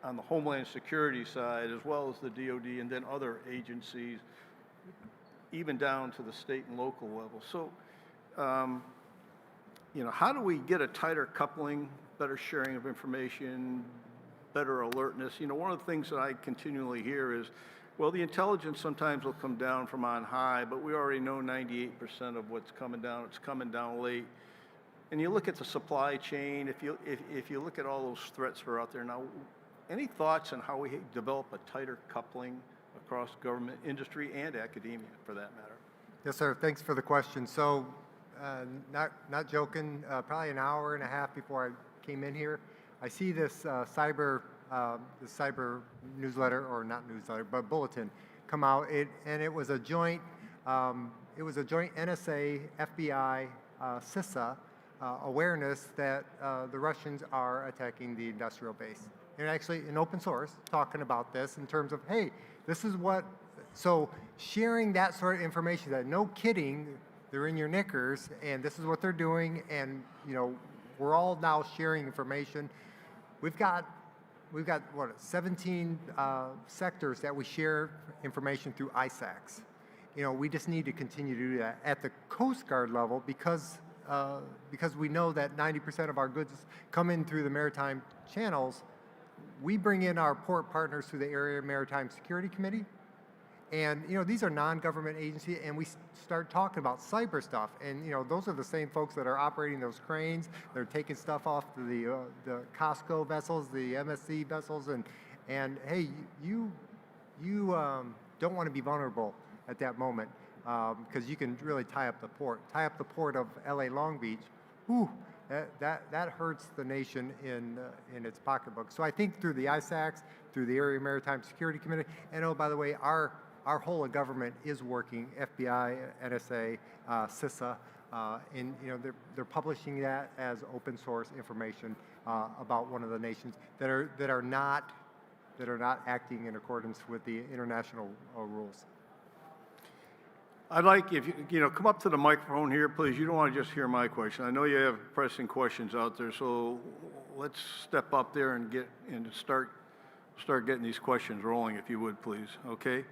on the Homeland Security side as well as the DoD and then other agencies, even down to the state and local level. So, you know, how do we get a tighter coupling, better sharing of information, better alertness? You know, one of the things that I continually hear is, well, the intelligence sometimes will come down from on high, but we already know 98% of what's coming down. It's coming down late. And you look at the supply chain. If you look at all those threats that are out there now, any thoughts on how we develop a tighter coupling across government, industry, and academia, for that matter? Yes, sir. Thanks for the question. So, not joking. Probably an hour and a half before I came in here, I see this cyber newsletter, or not newsletter, but bulletin come out. It was a joint NSA, FBI, CISA awareness that the Russians are attacking the industrial base. And actually, in open source, talking about this in terms of, hey, this is what. So sharing that sort of information, that no kidding, they're in your knickers, and this is what they're doing, and you know, we're all now sharing information. We've got what, 17 sectors that we share information through ISACs. You know, we just need to continue to do that at the Coast Guard level because we know that 90% of our goods come in through the maritime channels. We bring in our port partners through the Area Maritime Security Committee. And, you know, these are non-government agencies, and we start talking about cyber stuff. And, you know, those are the same folks that are operating those cranes. They're taking stuff off the COSCO vessels, the MSC vessels, and And hey, you don't want to be vulnerable at that moment because you can really tie up the port. Tie up the port of LA Long Beach, whew, that hurts the nation in its pocketbook. So I think through the ISACs, through the Area Maritime Security Committee, and oh, by the way, our whole of government is working, FBI, NSA, CISA, and they're publishing that as open source information about one of the nations that are not acting in accordance with the international rules. I'd like, if you come up to the microphone here, please. You don't want to just hear my question. I know you have pressing questions out there, so let's step up there and start getting these questions rolling, if you would, please. Okay.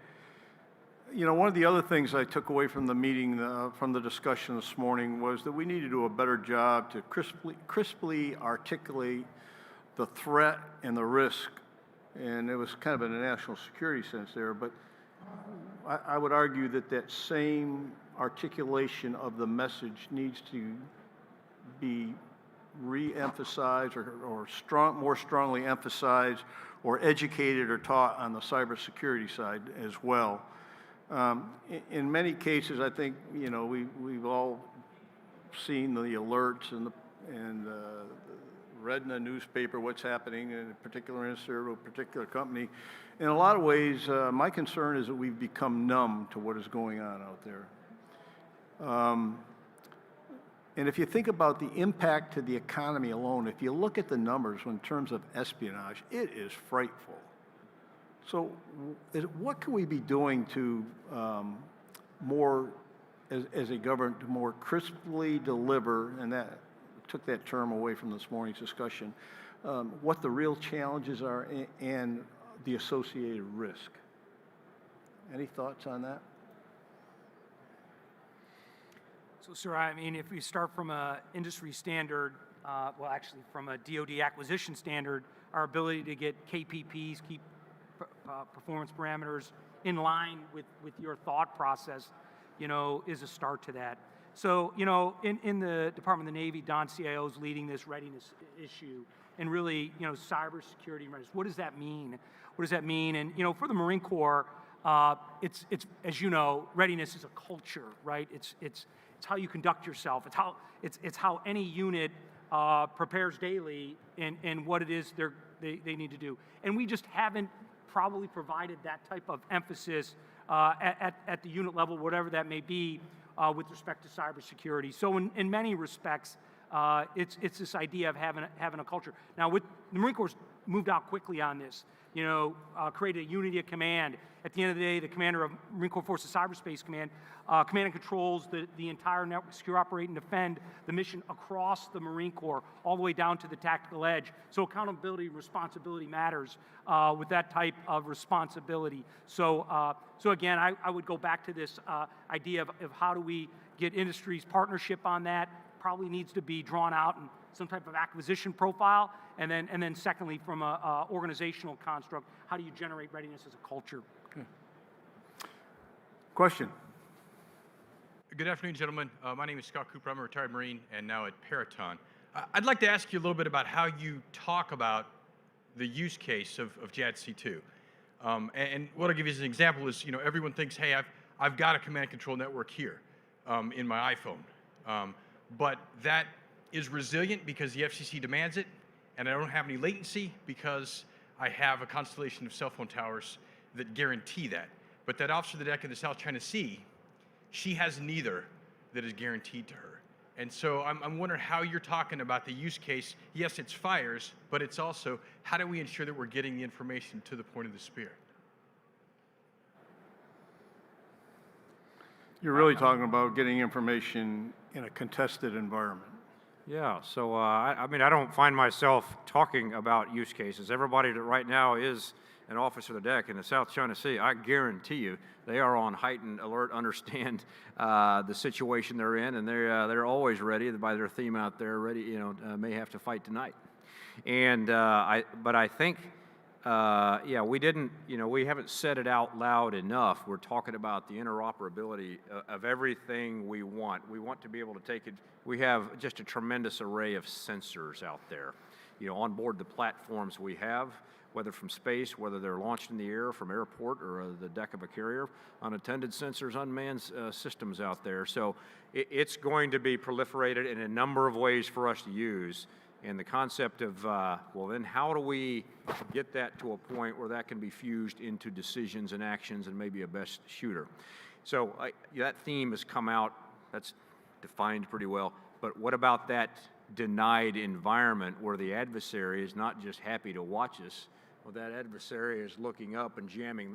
One of the other things I took away from the meeting, from the discussion this morning, was that we need to do a better job to crisply articulate the threat and the risk. And it was kind of in a national security sense there, but I would argue that same articulation of the message needs to be re-emphasized or more strongly emphasized or educated or taught on the cybersecurity side as well. In many cases, I think we've all seen the alerts and read in the newspaper what's happening in a particular industry or a particular company. In a lot of ways, my concern is that we've become numb to what is going on out there. And if you think about the impact to the economy alone, if you look at the numbers in terms of espionage, it is frightful. So what can we be doing to more, as a government, to more crisply deliver, and that took that term away from this morning's discussion, what the real challenges are and the associated risk? Any thoughts on that? So, sir, I mean, if we start from an industry standard, well, actually from a DoD acquisition standard, our ability to get KPPs, key performance parameters, in line with your thought process, is a start to that. So, in the Department of the Navy, Don CIO is leading this readiness issue, and really, cybersecurity readiness. What does that mean? What does that mean? And for the Marine Corps, it's as you know, readiness is a culture, right? It's how you conduct yourself. It's how any unit prepares daily and what it is they need to do. And we just haven't probably provided that type of emphasis at the unit level, whatever that may be, with respect to cybersecurity. So in many respects, it's this idea of having a culture. Now, with the Marine Corps moved out quickly on this, created a unity of command. At the end of the day, the commander of Marine Corps Forces Cyberspace Command and controls the entire network, secure, operate, and defend the mission across the Marine Corps, all the way down to the tactical edge. So accountability, responsibility matters with that type of responsibility. So again, I would go back to this idea of how do we get industry's partnership on that. Probably needs to be drawn out in some type of acquisition profile, and then secondly, from a organizational construct, how do you generate readiness as a culture? Okay. Question. Good afternoon, gentlemen. My name is Scott Cooper. I'm a retired Marine and now at Peraton. I'd like to ask you a little bit about how you talk about the use case of JADC2. And what I'll give you as an example is, everyone thinks, hey, I've got a command and control network here in my iPhone. But that is resilient because the FCC demands it, and I don't have any latency because I have a constellation of cell phone towers that guarantee that. But that officer of the deck in the South China Sea, she has neither that is guaranteed to her. And so I'm wondering how you're talking about the use case. Yes, it's fires, but it's also how do we ensure that we're getting the information to the point of the spear? You're really talking about getting information in a contested environment. Yeah, so I mean, I don't find myself talking about use cases. Everybody that right now is an officer of the deck in the South China Sea, I guarantee you, they are on heightened alert, understand the situation they're in, and they're always ready. By their theme out there, ready, may have to fight tonight. And but I think, yeah, we haven't said it out loud enough. We're talking about the interoperability of everything we want. We want to be able to take it. We have just a tremendous array of sensors out there, on board the platforms we have. whether from space, whether they're launched in the air from airport or the deck of a carrier, unattended sensors, unmanned systems out there. So it's going to be proliferated in a number of ways for us to use. And the concept of, well, then how do we get that to a point where that can be fused into decisions and actions and maybe a best shooter? So that theme has come out, that's defined pretty well. But what about that denied environment where the adversary is not just happy to watch us, well, that adversary is looking up and jamming,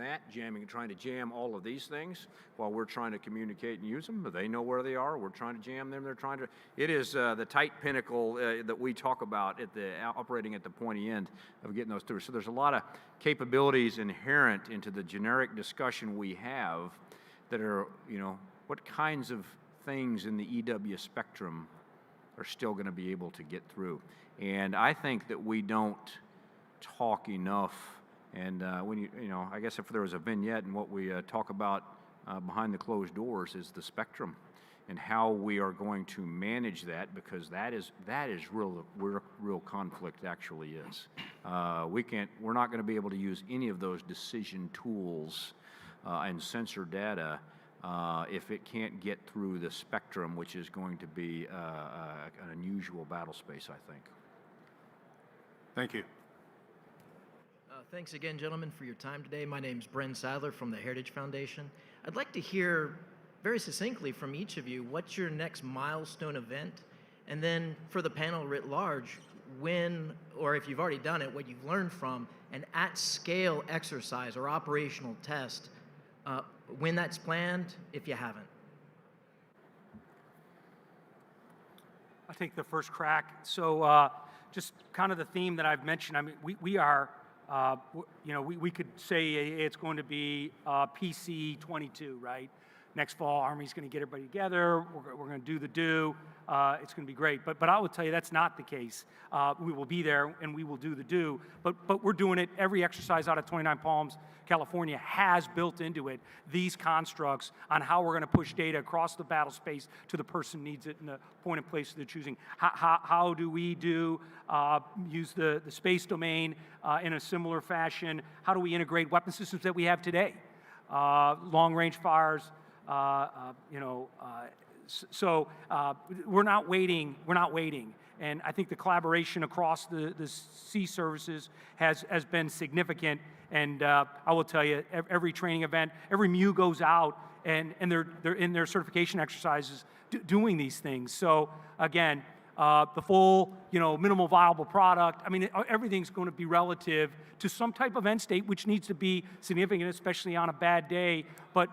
trying to jam all of these things while we're trying to communicate and use them. But they know where they are. We're trying to jam them. They're trying to. It is the tight pinnacle that we talk about at the operating at the pointy end of getting those through. So there's a lot of capabilities inherent into the generic discussion we have that are, what kinds of things in the EW spectrum are still going to be able to get through. And I think that we don't talk enough, and when I guess if there was a vignette and what we talk about behind the closed doors is the spectrum and how we are going to manage that, because that is where real conflict actually is. We're not going to be able to use any of those decision tools and sensor data if it can't get through the spectrum, which is going to be an unusual battle space, I think. Thank you. Thanks again, gentlemen, for your time today. My name's Bren Sadler from the Heritage Foundation. I'd like to hear very succinctly from each of you what's your next milestone event, and then for the panel writ large, when, or if you've already done it, what you've learned from an at-scale exercise or operational test, when that's planned, if you haven't. I'll take the first crack. So just kind of the theme that I've mentioned, I mean, we are, we could say it's going to be PC 22, right? Next fall, Army's going to get everybody together. We're going to do the do. It's going to be great. But I will tell you that's not the case. We will be there and we will do the do. But we're doing it. Every exercise out of 29 Palms, California has built into it these constructs on how we're going to push data across the battle space to the person who needs it in the point and place they're choosing. How do we use the space domain in a similar fashion? How do we integrate weapon systems that we have today? Long-range fires. So we're not waiting. And I think the collaboration across the sea services has been significant. And I will tell you, every training event, every MU goes out and they're in their certification exercises doing these things. So again, the full, minimal viable product. I mean, everything's going to be relative to some type of end state, which needs to be significant, especially on a bad day. But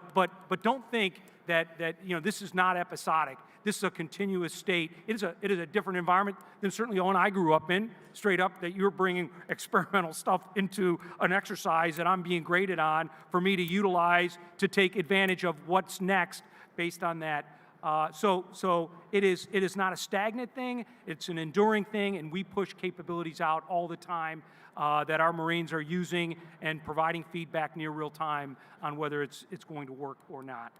don't think that this is not episodic. This is a continuous state. It is a different environment than certainly the one I grew up in. Straight up, that you're bringing experimental stuff into an exercise that I'm being graded on for me to utilize to take advantage of what's next based on that. So it is not a stagnant thing, it's an enduring thing, and we push capabilities out all the time that our Marines are using and providing feedback near real time on whether it's going to work or not.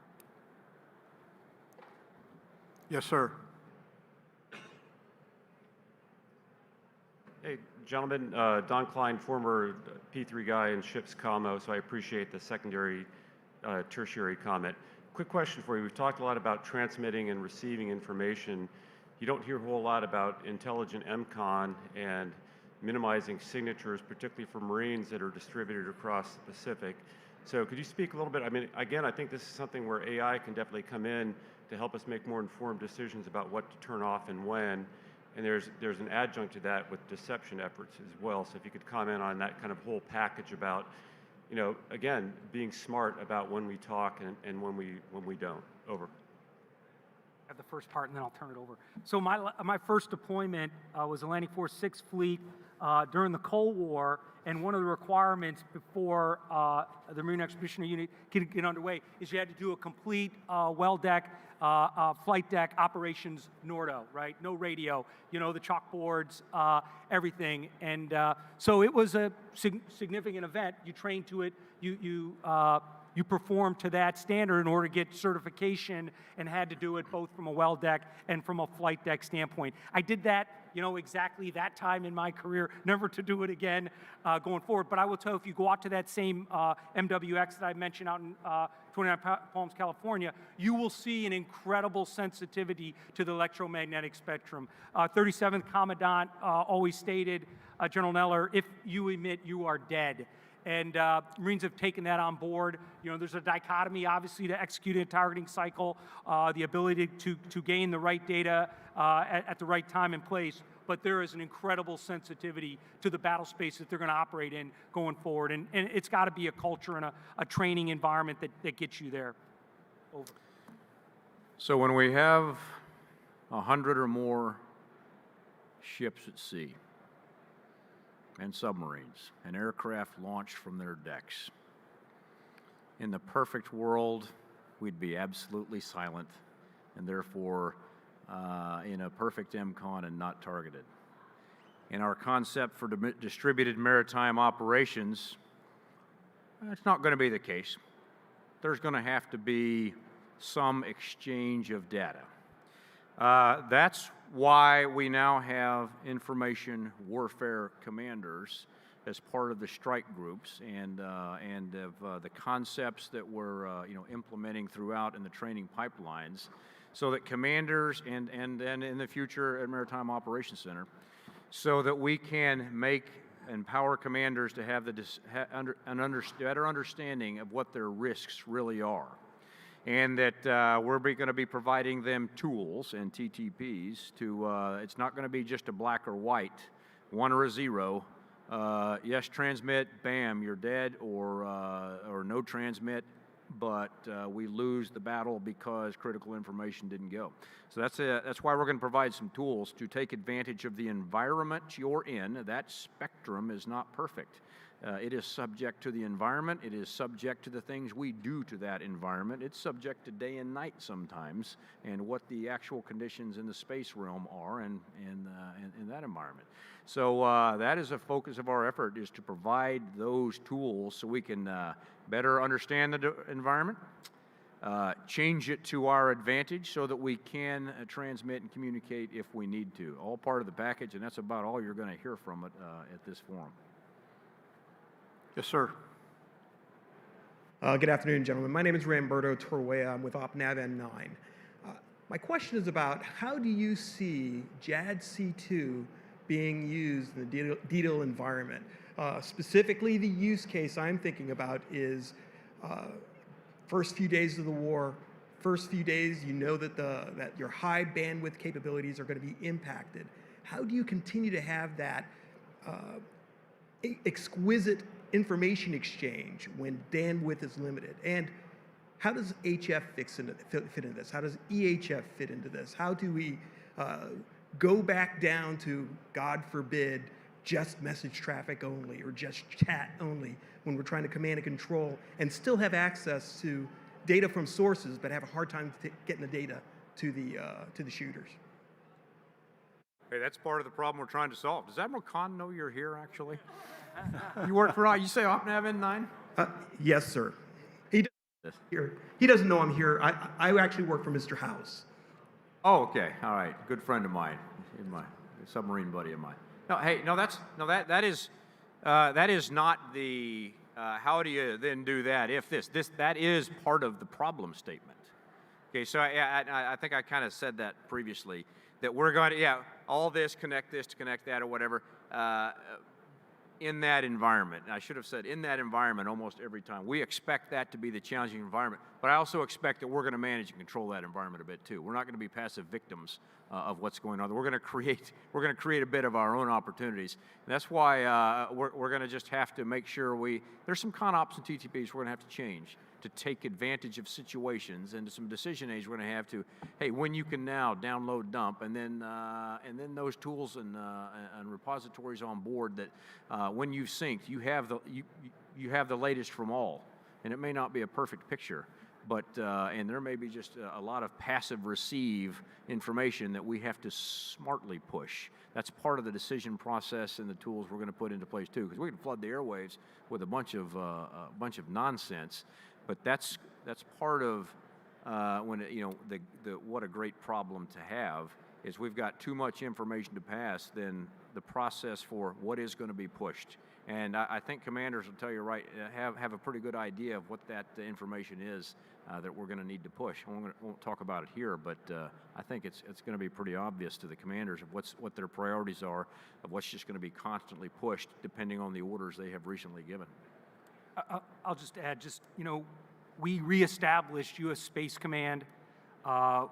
Yes, sir. Hey, gentlemen, Don Klein, former P3 guy in ship's commo, so I appreciate the secondary, tertiary comment. Quick question for you. We've talked a lot about transmitting and receiving information. You don't hear a whole lot about intelligent MCON and minimizing signatures, particularly for Marines that are distributed across the Pacific. So could you speak a little bit? I mean, again, I think this is something where AI can definitely come in to help us make more informed decisions about what to turn off and when. And there's an adjunct to that with deception efforts as well. So if you could comment on that kind of whole package about, again, being smart about when we talk and when we don't. Over. Have the first part and then I'll turn it over. So my first deployment was Atlantic Force 6 Fleet during the Cold War, and one of the requirements before the Marine Expeditionary Unit could get underway is you had to do a complete well deck, flight deck operations NORDO, right? No radio, the chalkboards, everything. And so it was a significant event. You train to it. You you performed to that standard in order to get certification, and had to do it both from a well deck and from a flight deck standpoint. I did that, exactly that time in my career, never to do it again going forward. But I will tell you, if you go out to that same MWX that I mentioned out in 29 Palms, California, you will see an incredible sensitivity to the electromagnetic spectrum. 37th Commandant always stated, General Neller, if you emit, you are dead. And Marines have taken that on board. There's a dichotomy, obviously, to execute a targeting cycle, the ability to gain the right data at the right time and place. But there is an incredible sensitivity to the battle space that they're going to operate in going forward. And it's got to be a culture and a training environment that gets you there. Over. So when we have 100 or more ships at sea, and submarines, and aircraft launched from their decks, in the perfect world, we'd be absolutely silent, and therefore in a perfect MCON and not targeted. In our concept for distributed maritime operations, that's not going to be the case. There's going to have to be some exchange of data. That's why we now have information warfare commanders as part of the strike groups and of the concepts that we're implementing throughout in the training pipelines, so that commanders and in the future at Maritime Operations Center, so that we can empower commanders to have better understanding of what their risks really are. And that we're going to be providing them tools and TTPs to, it's not going to be just a black or white, 1 or a 0. Yes, transmit, bam, you're dead, or no transmit, but we lose the battle because critical information didn't go. So that's why we're going to provide some tools to take advantage of the environment you're in. That spectrum is not perfect. It is subject to the environment. It is subject to the things we do to that environment. It's subject to day and night sometimes, and what the actual conditions in the space realm are in that environment. So that is a focus of our effort, is to provide those tools so we can better understand the environment, change it to our advantage so that we can transmit and communicate if we need to. All part of the package, and that's about all you're going to hear from it at this forum. Yes, sir. Good afternoon, gentlemen. My name is Ramberto Torwea. I'm with OpNav N9. My question is about, how do you see JADC2 being used in the DDIL environment? Specifically, the use case I'm thinking about is first few days of the war, first few days you know that your high bandwidth capabilities are going to be impacted. How do you continue to have that exquisite information exchange when bandwidth is limited? And how does HF fit into this? How does EHF fit into this? How do we go back down to, God forbid, just message traffic only or just chat only when we're trying to command and control, and still have access to data from sources but have a hard time getting the data to the shooters? Hey, that's part of the problem we're trying to solve. Does Admiral Khan know you're here, actually? You work for, you say OpNav N9? Yes, sir. He doesn't know I'm here. I actually work for Mr. House. Oh, okay. All right. Good friend of mine, a submarine buddy of mine. No, hey, that is not the. How do you then do that? If that is part of the problem statement. Okay, so I think I kind of said that previously, that we're going to all this to connect that or whatever. In that environment, and I should have said in that environment almost every time. We expect that to be the challenging environment, but I also expect that we're going to manage and control that environment a bit too. We're not going to be passive victims of what's going on. We're going to create a bit of our own opportunities. And that's why we're going to just have to make sure there's some ConOps and TTPs we're going to have to change to take advantage of situations, and some decision aids we're going to have to, hey, when you can now download, dump, and then those tools and repositories on board that when you've synced, you have the latest from all, and it may not be a perfect picture, but and there may be just a lot of passive receive information that we have to smartly push. That's part of the decision process and the tools we're going to put into place too, because we can flood the airwaves with a bunch of nonsense, But that's part of when you know what a great problem to have is we've got too much information to pass than the process for what is going to be pushed. And I think commanders will tell you have a pretty good idea of what that information is that we're going to need to push. I won't talk about it here, but I think it's going to be pretty obvious to the commanders of what their priorities are, of what's just going to be constantly pushed depending on the orders they have recently given. I'll just add, we reestablished U.S. Space Command.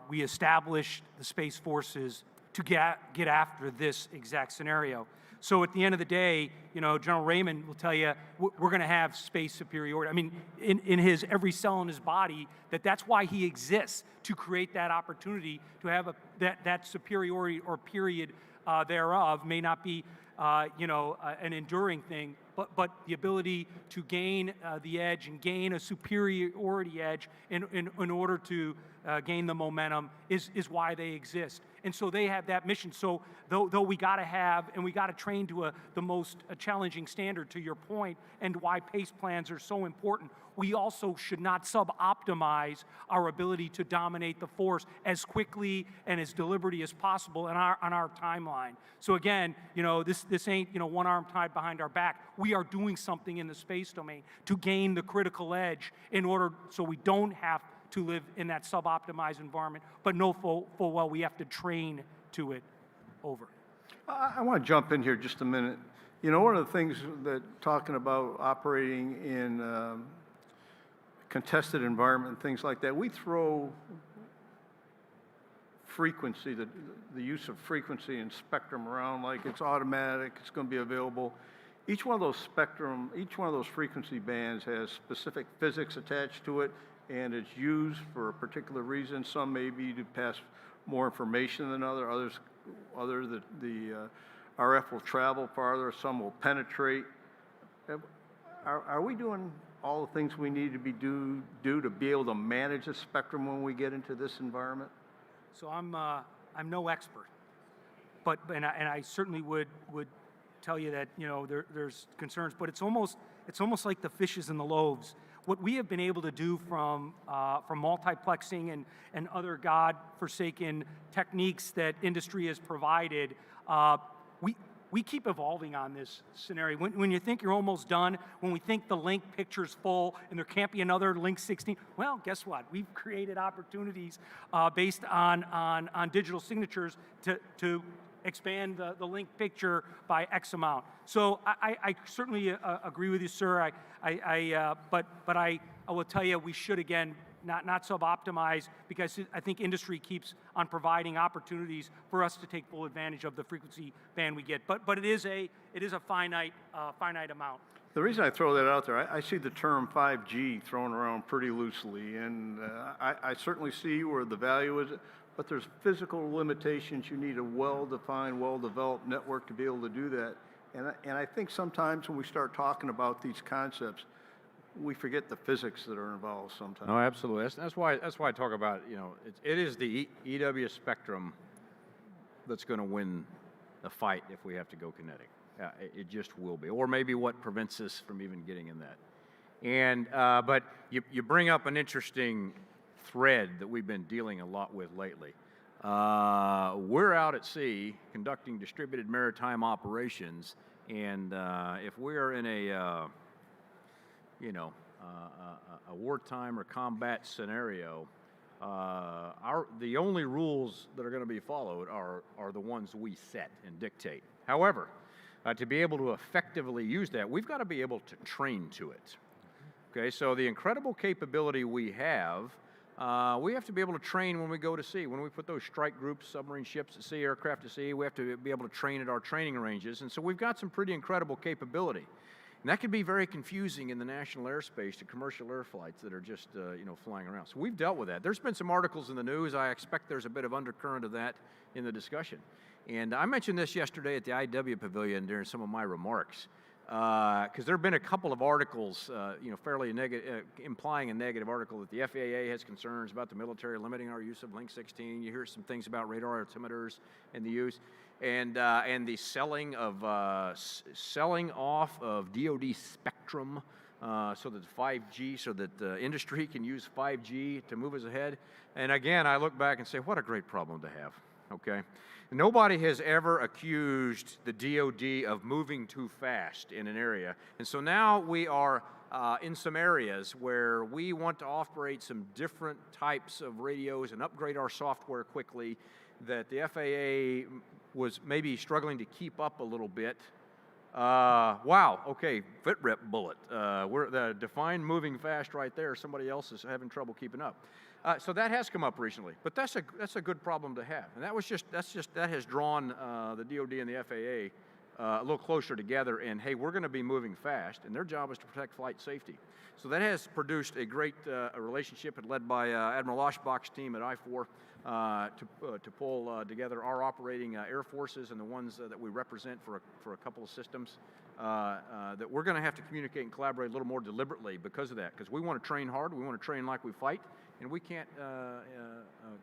We established the Space Forces to get after this exact scenario. So at the end of the day, General Raymond will tell you we're going to have space superiority. I mean, in his every cell in his body, that's why he exists, to create that opportunity to have that superiority or period thereof. May not be an enduring thing, but the ability to gain the edge and gain a superiority edge in order to gain the momentum is why they exist. And so they have that mission. So though we got to have and we got to train to the most challenging standard, to your point, and why PACE plans are so important, we also should not sub-optimize our ability to dominate the force as quickly and as deliberately as possible on our timeline. So again, this ain't one arm tied behind our back. We are doing something in the space domain to gain the critical edge in order so we don't have to live in that sub-optimized environment, but know full well we have to train to it. Over. I want to jump in here just a minute. One of the things that talking about operating in contested environment and things like that, we throw frequency, the use of frequency and spectrum around like it's automatic, it's going to be available. Each one of those frequency bands has specific physics attached to it, and it's used for a particular reason. Some may be to pass more information than others. The RF will travel farther, some will penetrate. Are we doing all the things we need to do to be able to manage the spectrum when we get into this environment? So I'm no expert, but I certainly would tell you that there's concerns, but it's almost like the fishes and the loaves. What we have been able to do from multiplexing and other God-forsaken techniques that industry has provided, we keep evolving on this scenario. When you think you're almost done, when we think the link picture's full and there can't be another link 16, well, guess what? We've created opportunities based on digital signatures to expand the link picture by X amount. So I certainly agree with you, sir. But I will tell you, we should again not sub-optimize, because I think industry keeps on providing opportunities for us to take full advantage of the frequency band we get. But it is a finite amount. The reason I throw that out there, I see the term 5G thrown around pretty loosely, and I certainly see where the value is. But there's physical limitations. You need a well-defined, well-developed network to be able to do that. And I think sometimes when we start talking about these concepts, we forget the physics that are involved sometimes. No, absolutely. That's why I talk about, it is the EW spectrum that's going to win the fight if we have to go kinetic. It just will be. Or maybe what prevents us from even getting in that. And but you bring up an interesting thread that we've been dealing a lot with lately. We're out at sea conducting distributed maritime operations, and if we're in a wartime or combat scenario, the only rules that are going to be followed are the ones we set and dictate. However, to be able to effectively use that, we've got to be able to train to it. Okay, so the incredible capability we have to be able to train when we go to sea. When we put those strike groups, submarine ships at sea, aircraft at sea, we have to be able to train at our training ranges. And so we've got some pretty incredible capability. And that can be very confusing in the national airspace to commercial air flights that are just, flying around. So we've dealt with that. There's been some articles in the news. I expect there's a bit of undercurrent of that in the discussion. And I mentioned this yesterday at the IW Pavilion during some of my remarks. Because there have been a couple of articles, fairly negative, implying a negative article that the FAA has concerns about the military limiting our use of Link 16. You hear some things about radar altimeters and the use, and the selling off of DoD spectrum so that 5G, so that industry can use 5G to move us ahead. And again, I look back and say, what a great problem to have, okay? Nobody has ever accused the DoD of moving too fast in an area. And so now we are in some areas where we want to operate some different types of radios and upgrade our software quickly, that the FAA was maybe struggling to keep up a little bit. Wow, okay, FITREP bullet. We're the defined moving fast right there. Somebody else is having trouble keeping up. So that has come up recently, but that's a good problem to have. And that has drawn the DoD and the FAA a little closer together. And hey, we're going to be moving fast, and their job is to protect flight safety. So that has produced a great relationship, led by Admiral Oshbach's team at I-4 to pull together our operating air forces and the ones that we represent for a couple of systems. That we're going to have to communicate and collaborate a little more deliberately because of that, because we want to train hard, we want to train like we fight, and we can't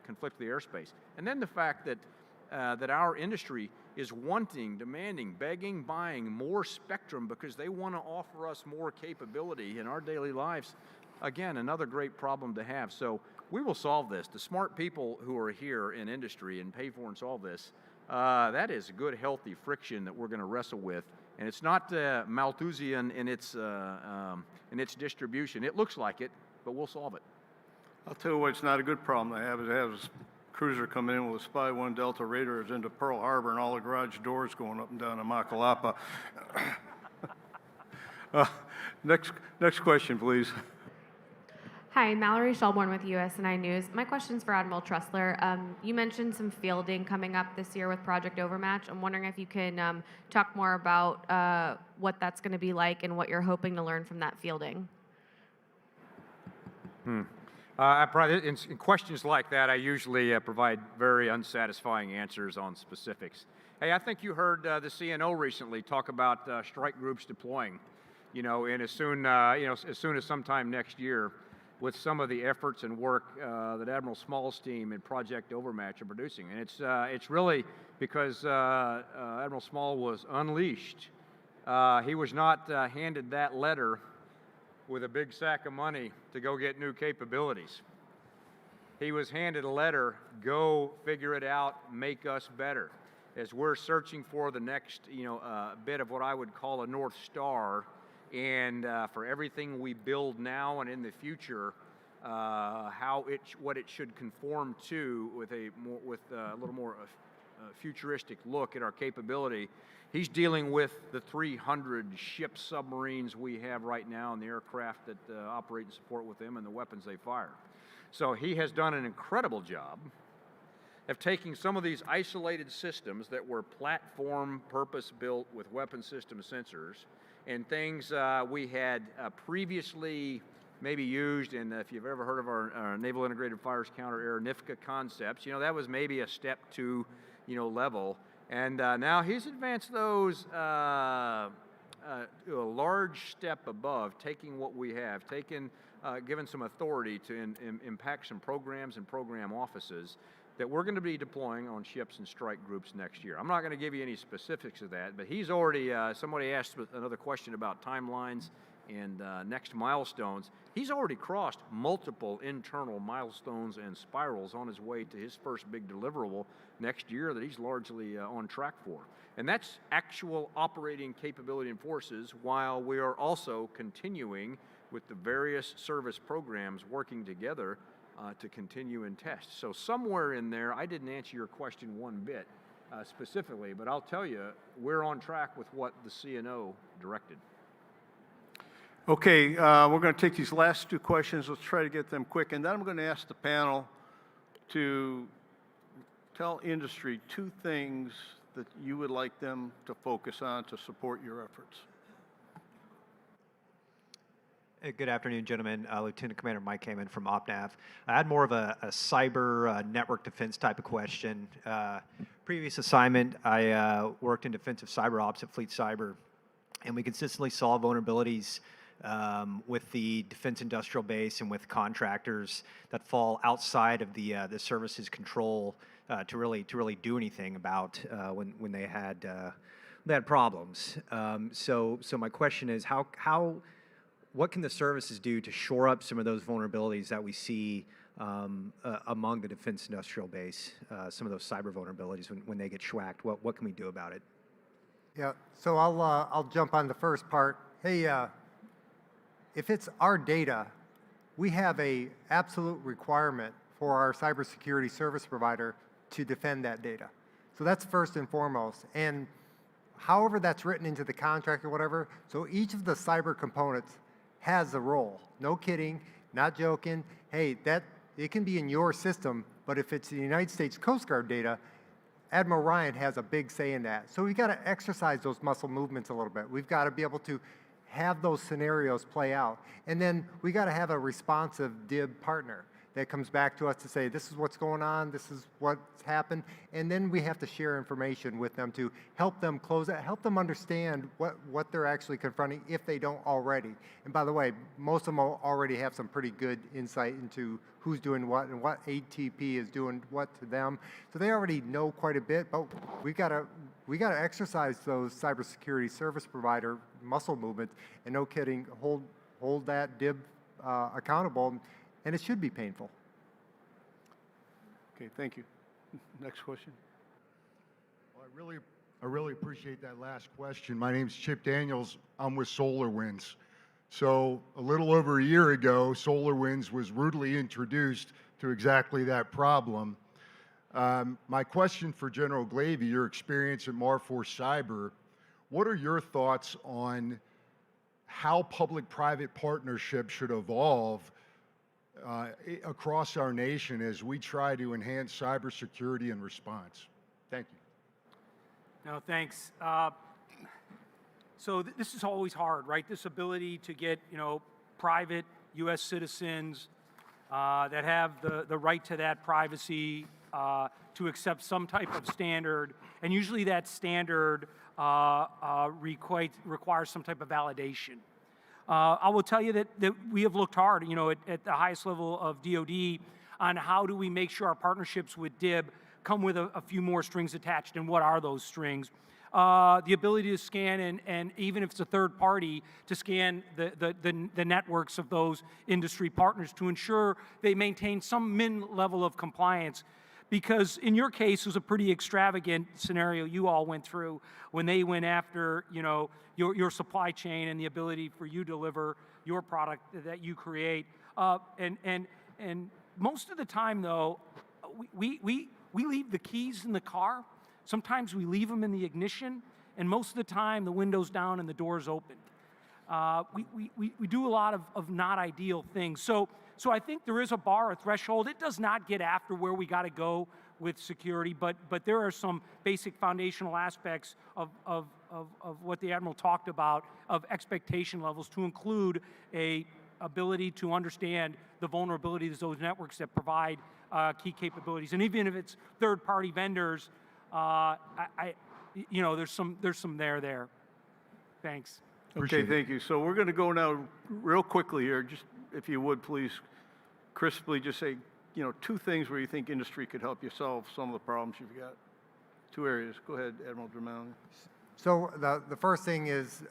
conflict the airspace. And then the fact that that our industry is wanting, demanding, begging, buying more spectrum because they want to offer us more capability in our daily lives. Again, another great problem to have. So we will solve this. The smart people who are here in industry and pay for and solve this, that is good, healthy friction that we're going to wrestle with. And it's not Malthusian in its distribution. It looks like it, but we'll solve it. I'll tell you what, it's not a good problem to have, is to have a cruiser coming in with a Spy 1 Delta Raiders into Pearl Harbor and all the garage doors going up and down in Makalapa. Next question, please. Hi, Mallory Shelbourne with USNI News. My question's for Admiral Tressler. You mentioned some fielding coming up this year with Project Overmatch. I'm wondering if you can talk more about what that's going to be like and what you're hoping to learn from that fielding. In questions like that, I usually provide very unsatisfying answers on specifics. Hey, I think you heard the CNO recently talk about strike groups deploying, and as soon as sometime next year, with some of the efforts and work that Admiral Small's team and Project Overmatch are producing. And it's really because Admiral Small was unleashed. He was not handed that letter with a big sack of money to go get new capabilities. He was handed a letter, go figure it out, make us better. As we're searching for the next, bit of what I would call a North Star, and for everything we build now and in the future, what it should conform to with a little more futuristic look at our capability. He's dealing with the 300 ship submarines we have right now and the aircraft that operate and support with them and the weapons they fire. So he has done an incredible job of taking some of these isolated systems that were platform purpose-built with weapon system sensors and things we had previously maybe used, and if you've ever heard of our Naval Integrated Fires Counter-Air NIFCA concepts, that was maybe a step 2 level. And now he's advanced those to a large step above, taking what we have, given some authority to impact some programs and program offices that we're going to be deploying on ships and strike groups next year. I'm not going to give you any specifics of that, but he's already, somebody asked another question about timelines and next milestones. He's already crossed multiple internal milestones and spirals on his way to his first big deliverable next year that he's largely on track for. And that's actual operating capability and forces, while we are also continuing with the various service programs working together to continue and test. So somewhere in there, I didn't answer your question one bit specifically, but I'll tell you, we're on track with what the CNO directed. Okay, we're going to take these last 2 questions. Let's try to get them quick. And then I'm going to ask the panel to tell industry 2 things that you would like them to focus on to support your efforts. Good afternoon, gentlemen. Lieutenant Commander Mike Heyman from OpNav. I had more of a cyber network defense type of question. Previous assignment, I worked in defensive cyber ops at Fleet Cyber, and we consistently saw vulnerabilities with the defense industrial base and with contractors that fall outside of the service's control to really do anything about when they had problems. So my question is, what can the services do to shore up some of those vulnerabilities that we see among the defense industrial base, some of those cyber vulnerabilities when they get schwacked? What can we do about it? Yeah, so I'll jump on the first part. Hey, if it's our data, we have a absolute requirement for our cybersecurity service provider to defend that data. So that's first and foremost. And however that's written into the contract or whatever, so each of the cyber components has a role. No kidding, not joking. Hey, it can be in your system, but if it's the United States Coast Guard data, Admiral Ryan has a big say in that. So we've got to exercise those muscle movements a little bit. We've got to be able to have those scenarios play out. And then we got to have a responsive DIB partner that comes back to us to say, this is what's going on, this is what's happened, and then we have to share information with them to help them close it, help them understand what they're actually confronting if they don't already. And by the way, most of them already have some pretty good insight into who's doing what and what ATP is doing what to them. So they already know quite a bit, but we gotta exercise those cybersecurity service provider muscle movements, and no kidding, hold that DIB accountable. And it should be painful. Okay, thank you. Next question. Well, I really appreciate that last question. My name's Chip Daniels. I'm with SolarWinds. So a little over a year ago, SolarWinds was rudely introduced to exactly that problem. My question for General Glavy, your experience at Marforce Cyber, what are your thoughts on how public-private partnerships should evolve across our nation as we try to enhance cybersecurity and response? Thank you. No, thanks. So this is always hard, right? This ability to get, private U.S. citizens that have the right to that privacy to accept some type of standard, and usually that standard requires some type of validation. I will tell you that we have looked hard, at the highest level of DoD on how do we make sure our partnerships with DIB come with a few more strings attached, and what are those strings? The ability to scan, and even if it's a third party, to scan the networks of those industry partners to ensure they maintain some min level of compliance. Because in your case, it was a pretty extravagant scenario you all went through when they went after, your supply chain and the ability for you to deliver your product that you create. And most of the time, though, we leave the keys in the car. Sometimes we leave them in the ignition, and most of the time the window's down and the door's open. We do a lot of not ideal things. So I think there is a bar, a threshold. It does not get after where we got to go with security, but there are some basic foundational aspects of what the Admiral talked about, of expectation levels, to include a ability to understand the vulnerabilities of those networks that provide key capabilities. And even if it's third-party vendors, there's some there. Thanks. Okay, thank you. So we're going to go now real quickly here. Just if you would, please, crisply just say, two things where you think industry could help you solve some of the problems you've got. Two areas. Go ahead, Admiral Dramani. So the first thing is,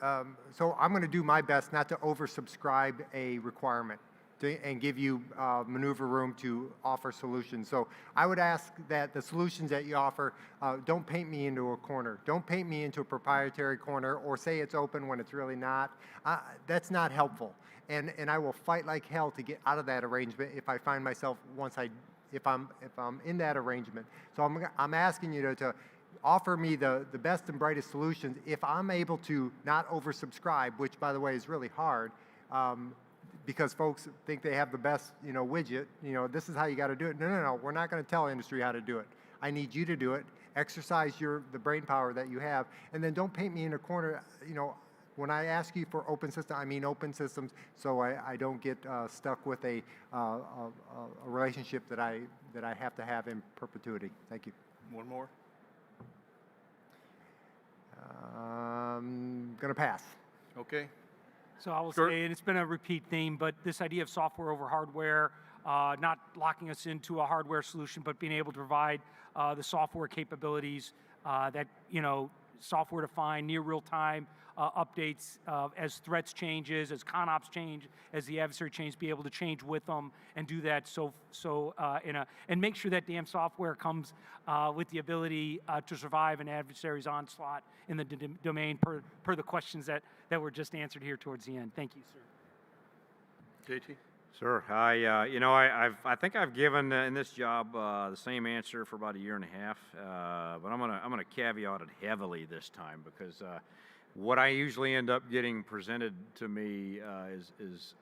so I'm going to do my best not to oversubscribe a requirement and give you maneuver room to offer solutions. So I would ask that the solutions that you offer, don't paint me into a corner. Don't paint me into a proprietary corner, or say it's open when it's really not. That's not helpful. And I will fight like hell to get out of that arrangement if I find myself if I'm in that arrangement. So I'm asking you to offer me the best and brightest solutions if I'm able to not oversubscribe, which, by the way, is really hard. Because folks think they have the best, widget. This is how you got to do it. No. We're not going to tell industry how to do it. I need you to do it. Exercise the brain power that you have, and then don't paint me in a corner. When I ask you for open system, I mean open systems, so I don't get stuck with a relationship that I have to have in perpetuity. Thank you. One more. I'm gonna pass. Okay. So I will say, and it's been a repeat theme, but this idea of software over hardware, not locking us into a hardware solution, but being able to provide the software capabilities that, software defined, near real time updates as threats changes, as ConOps change, as the adversary change, be able to change with them and do that and make sure that damn software comes with the ability to survive an adversary's onslaught in the domain per the questions that were just answered here towards the end. Thank you, sir. JT? Sure. I think I've given in this job the same answer for about a year and a half, but I'm gonna caveat it heavily this time because what I usually end up getting presented to me is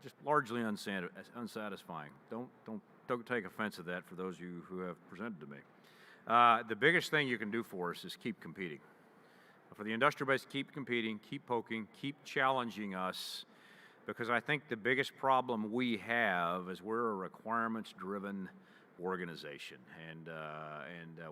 just largely unsatisfying. Don't take offense to that for those of you who have presented to me. The biggest thing you can do for us is keep competing. For the industrial base, keep competing, keep poking, keep challenging us. Because I think the biggest problem we have is we're a requirements-driven organization, and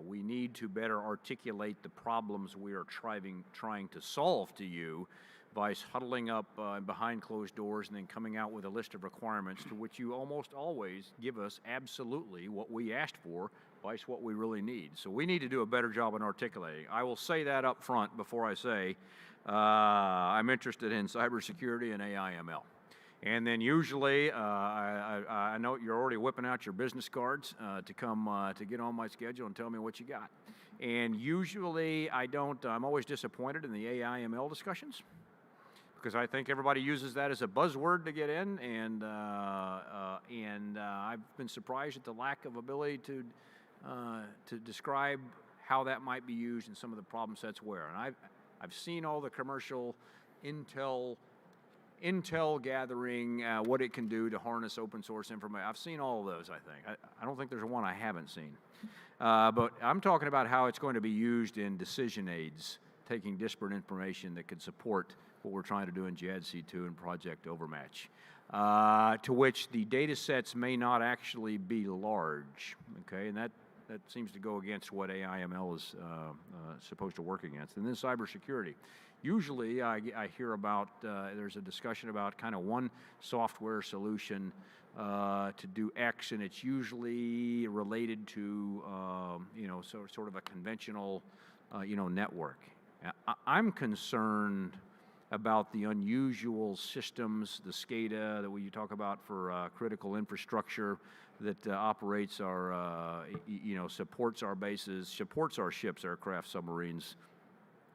we need to better articulate the problems we are trying to solve to you by huddling up behind closed doors and then coming out with a list of requirements to which you almost always give us absolutely what we asked for, vice what we really need. So we need to do a better job in articulating. I will say that up front before I say I'm interested in cybersecurity and AI/ML. And then usually, I know you're already whipping out your business cards to come to get on my schedule and tell me what you got. And usually I'm always disappointed in the AI/ML discussions because I think everybody uses that as a buzzword to get in, and I've been surprised at the lack of ability to describe how that might be used and some of the problem sets where. And I've seen all the commercial intel gathering, what it can do to harness open source information. I've seen all of those, I think. I don't think there's one I haven't seen. But I'm talking about how it's going to be used in decision aids, taking disparate information that could support what we're trying to do in JADC2 and Project Overmatch, to which the data sets may not actually be large, okay? And that seems to go against what AI/ML is supposed to work against. And then cybersecurity. Usually I hear about, there's a discussion about kind of one software solution to do X, and it's usually related to, sort of a conventional, network. I'm concerned about the unusual systems, the SCADA that you talk about for critical infrastructure that operates our, supports our bases, supports our ships, aircraft, submarines,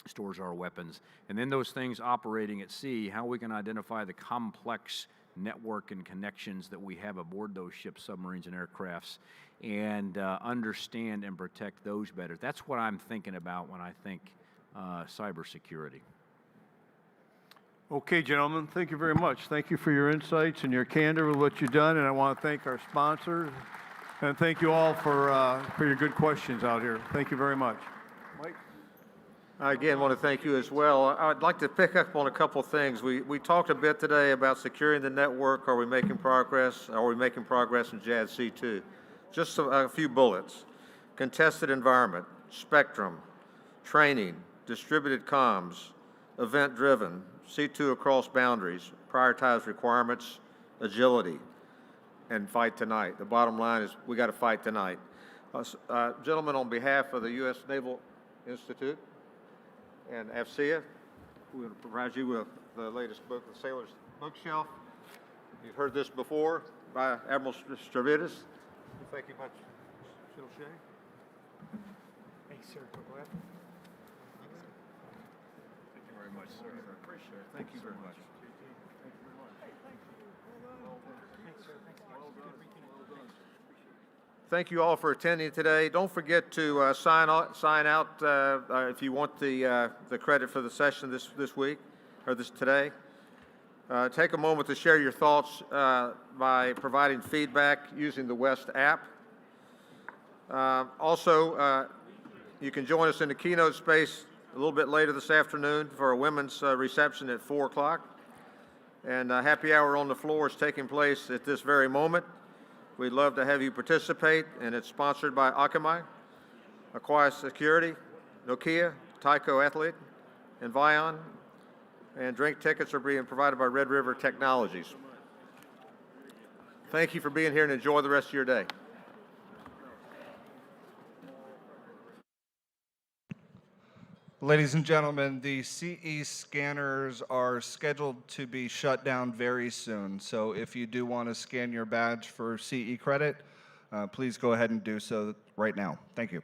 stores our weapons, and then those things operating at sea, how we can identify the complex network and connections that we have aboard those ships, submarines, and aircrafts, and understand and protect those better. That's what I'm thinking about when I think cybersecurity. Okay, gentlemen, thank you very much. Thank you for your insights and your candor with what you've done, and I want to thank our sponsors, and thank you all for your good questions out here. Thank you very much. Mike? I again want to thank you as well. I'd like to pick up on a couple things. We talked a bit today about securing the network. Are we making progress? Are we making progress in JADC2? Just a few bullets. Contested environment, spectrum, training, distributed comms, event-driven, C2 across boundaries, prioritize requirements, agility, and fight tonight. The bottom line is we got to fight tonight. Gentlemen, on behalf of the U.S. Naval Institute and AFCEA, we will provide you with the latest book, The Sailor's Bookshelf. You've heard this before by Admiral Stavridis. Thank you much, General Shea. Thanks, sir. Go ahead. Thank you very much, sir. I appreciate it. Thank you very much. Thank you very much. Thanks, sir. Thanks. Thank you all for attending today. Don't forget to sign out if you want the credit for the session this week or today. Take a moment to share your thoughts by providing feedback using the West app. Also, you can join us in the keynote space a little bit later this afternoon for a women's reception at 4 o'clock. And happy hour on the floor is taking place at this very moment. We'd love to have you participate, and it's sponsored by Akamai, Aqua Security, Nokia, Tyco Athlete, and Vion. And drink tickets are being provided by Red River Technologies. Thank you for being here, and enjoy the rest of your day. Ladies and gentlemen, the CE scanners are scheduled to be shut down very soon. So if you do want to scan your badge for CE credit, please go ahead and do so right now. Thank you.